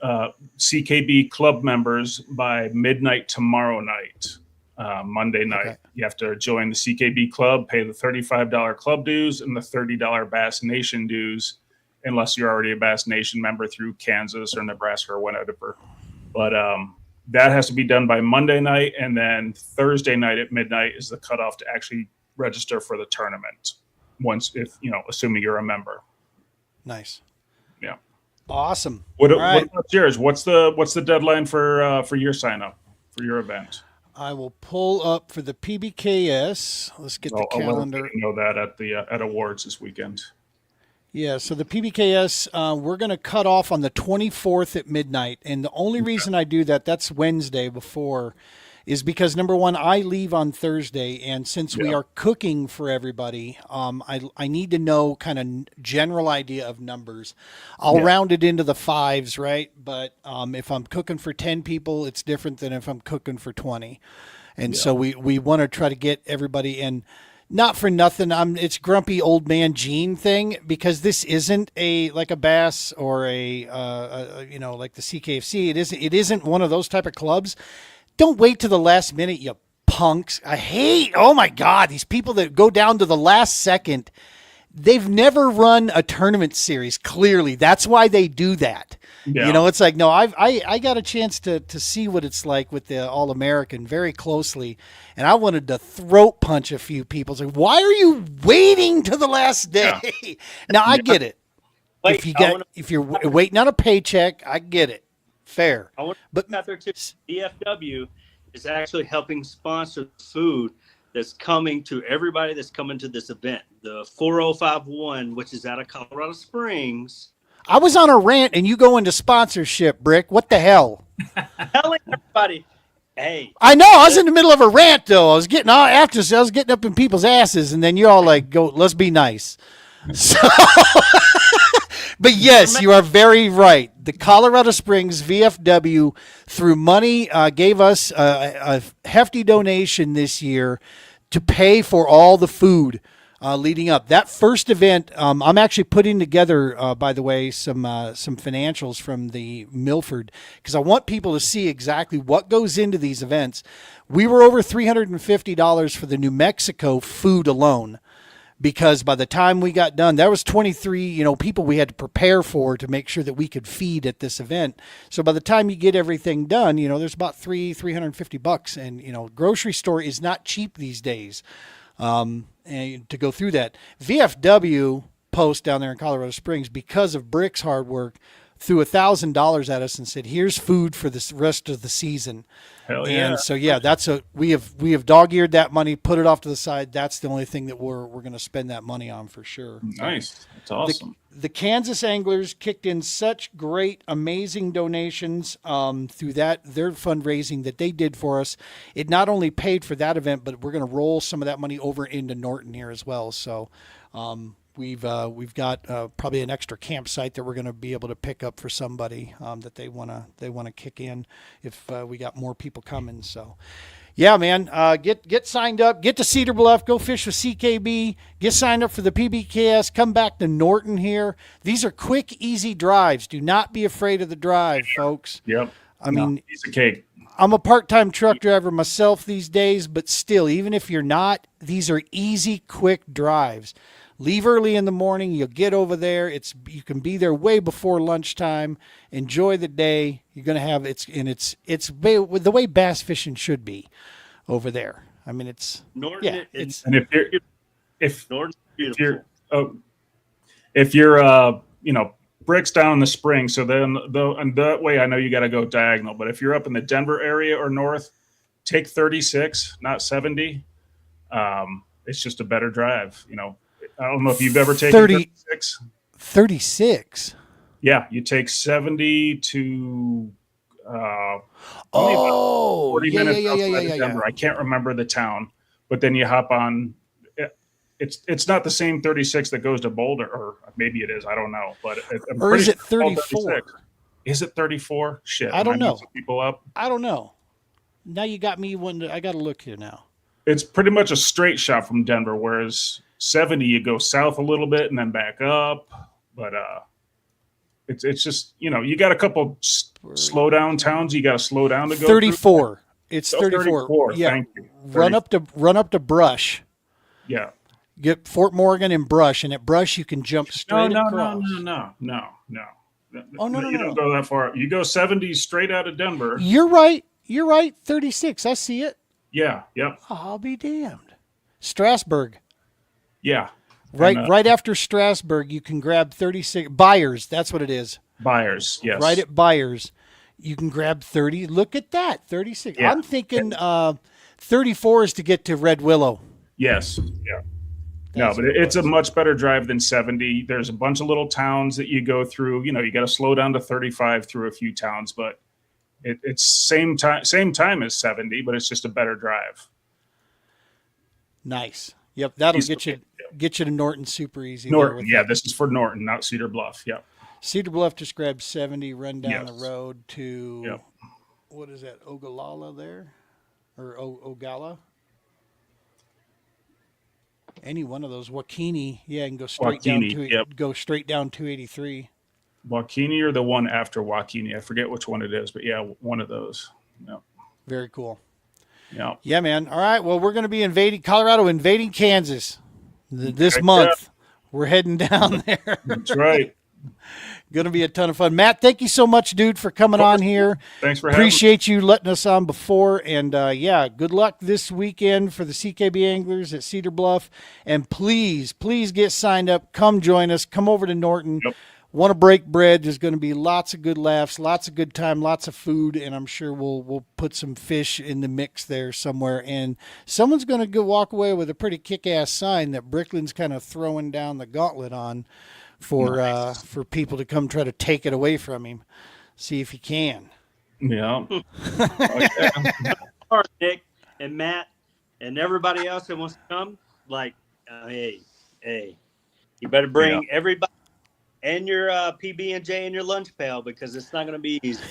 CKB club members by midnight tomorrow night, Monday night. Okay. You have to join the CKB club, pay the $35 club dues and the $30 Bass Nation dues, unless you're already a Bass Nation member through Kansas or Nebraska or whatever. But that has to be done by Monday night, and then Thursday night at midnight is the cutoff to actually register for the tournament. Assuming you're a member. Nice. Yeah. Awesome. What about yours? What's the deadline for your sign up for your event? I will pull up for the PBKS. Let's get the calendar. I'll know that at awards this weekend. Yeah, so the PBKS, we're going to cut off on the 24th at midnight. And the only reason I do that's Wednesday before, is because, number one, I leave on Thursday. And since we are cooking for everybody, I need to know kind of general idea of numbers. I'll round it into the fives, right? But if I'm cooking for 10 people, it's different than if I'm cooking for 20. And so we want to try to get everybody in. Not for nothing, it's grumpy old man Gene thing, because this isn't like a bass or like the CKFC. It isn't one of those type of clubs. Don't wait to the last minute, you punks. Oh my God, these people that go down to the last second. They've never run a tournament series. Clearly, that's why they do that. Yeah. It's like, no, I got a chance to see what it's like with the All-American very closely, and I wanted to throat punch a few people. It's like, why are you waiting to the last day? Yeah. Now I get it. If you're waiting on a paycheck, I get it. Fair. I want to put out there too. DFW is actually helping sponsor food that's coming to everybody that's coming to this event. The 4051, which is out of Colorado Springs. I was on a rant and you go into sponsorship, Brick. What the hell? Telling everybody, hey. I know. I was in the middle of a rant, though. I was getting up in people's asses, and then you all like, go, let's be nice. So, but yes, you are very right. The Colorado Springs VFW, through money, gave us a hefty donation this year to pay for all the food leading up. That first event, I'm actually putting together, by the way, some financials from the Milford, because I want people to see exactly what goes into these events. We were over $350 for the New Mexico food alone, because by the time we got done, there was 23, people we had to prepare for to make sure that we could feed at this event. So by the time you get everything done, there's about $350, and grocery store is not cheap these days. And to go through that, VFW post down there in Colorado Springs, because of Brick's hard work, threw $1,000 at us and said, "Here's food for the rest of the season." Hell yeah. And so we have dog-eared that money, put it off to the side. That's the only thing that we're going to spend that money on for sure. Nice. That's awesome. The Kansas anglers kicked in such great, amazing donations through their fundraising that they did for us. It not only paid for that event, but we're going to roll some of that money over into Norton here as well. So we've got probably an extra campsite that we're going to be able to pick up for somebody that they want to kick in if we got more people coming. So. Yeah, man, get signed up, get to Cedar Bluff, go fish with CKB, get signed up for the PBKS, come back to Norton here. These are quick, easy drives. Do not be afraid of the drive, folks. Yep. I mean, piece of cake. I'm a part-time truck driver myself these days, but still, even if you're not, these are easy, quick drives. Leave early in the morning. You'll get over there. You can be there way before lunchtime. Enjoy the day. You're gonna have it's the way bass fishing should be over there. I mean, it's Norton. And if Norton's beautiful. you're Brick's down in the spring, so then and that way I know you got to go diagonal. But if you're up in the Denver area or north, take 36, not 70. It's just a better drive. I don't know if you've ever taken 36. 36. Yeah, you take 70 to Oh, 40 yeah. minutes outside of Denver. I can't remember the town, but then you hop on. It's not the same 36 that goes to Boulder, or maybe it is. I don't know, but or is it 34? Is it 34? Shit, I don't know. People up. I don't know. Now you got me one. I got to look here now. It's pretty much a straight shot from Denver, whereas 70 you go south a little bit and then back up. But it's just you got a couple slow down towns you got to slow down to go. 34. Through. It's 34. Yeah. Thank you. Run up to Brush. Yeah. Get Fort Morgan and Brush, and at Brush you can jump straight across. No. Oh, no. You don't go that far. You go 70 straight out of Denver. You're right. 36. I see it. Yeah. Yep. I'll be damned. Strasburg. Yeah. Right after Strasburg, you can grab 36. Byers, that's what it is. Byers, yes. Right at Byers, you can grab 30. Look at that, 36. Yeah. I'm thinking 34 is to get to Red Willow. Yes. Yeah. But it's a much better drive than 70. There's a bunch of little towns that you go through. You got to slow down to 35 through a few towns, but it's same time as 70, but it's just a better drive. Nice. Yep, that'll get you to Norton super easy. Norton, yeah, this is for Norton, not Cedar Bluff. Yep. Cedar Bluff just grab 70, run down the road to what is that? Ogallala there, or Ogalla? Any one of those. Wakini, and go straight go straight down 283. Wakini or the one after Wakini? I forget which one it is, but yeah, one of those. Yep. Very cool. Yeah. Yeah, man. All right. Well, we're going to be invading Kansas this month. We're heading down there. That's right. Going to be a ton of fun. Matt, thank you so much, dude, for coming on here. Thanks for having me. Appreciate you letting us on before. And, good luck this weekend for the CKB anglers at Cedar Bluff. And please get signed up. Come join us. Come over to Norton. Yep. Want to break bread. There's going to be lots of good laughs, lots of good time, lots of food, and I'm sure we'll put some fish in the mix there somewhere. And someone's going to go walk away with a pretty kick-ass sign that Brickland's kind of throwing down the gauntlet on for people to come try to take it away from him. See if he can. Yeah. All right, Nick and Matt and everybody else that wants to come, hey, you better bring everybody. And your PB&J and your lunch pail, because it's not going to be easy.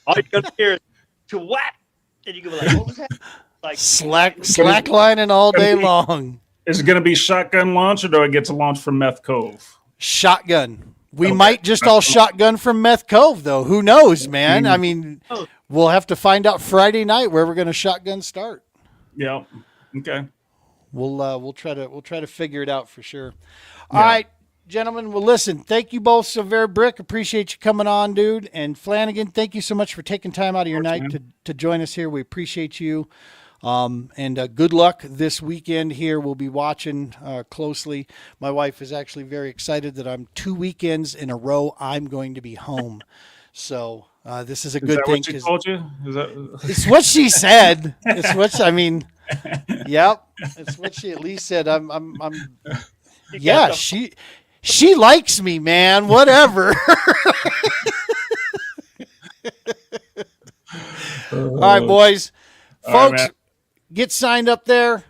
All you're going to hear is to whack, and you go like, "What was that?" Like slacklining all day long. Is it going to be shotgun launch, or do I get to launch from Meth Cove? Shotgun. We might just all shotgun from Meth Cove, though. Who knows, man? I mean, we'll have to find out Friday night where we're going to shotgun start. Yeah. Okay. We'll try to figure it out for sure. All right, gentlemen. Well, listen, thank you both so very, Brick. Appreciate you coming on, dude. And Flanagan, thank you so much for taking time out of your night to join us here. We appreciate you. And good luck this weekend here. We'll be watching closely. My wife is actually very excited that I'm 2 weekends in a row. I'm going to be home. So this is a good thing. Is that what she told you? It's what she said. It's what I mean. Yep. It's what she at least said. Yeah, she likes me, man. Whatever. All right, boys. Folks, right, get signed up there.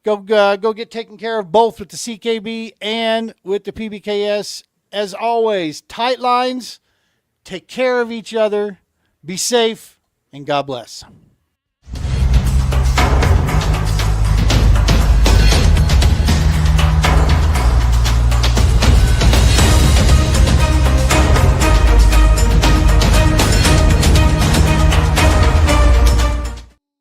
Go get taken care of both with the CKB and with the PBKS. As always, tight lines. Take care of each other. Be safe, and God bless.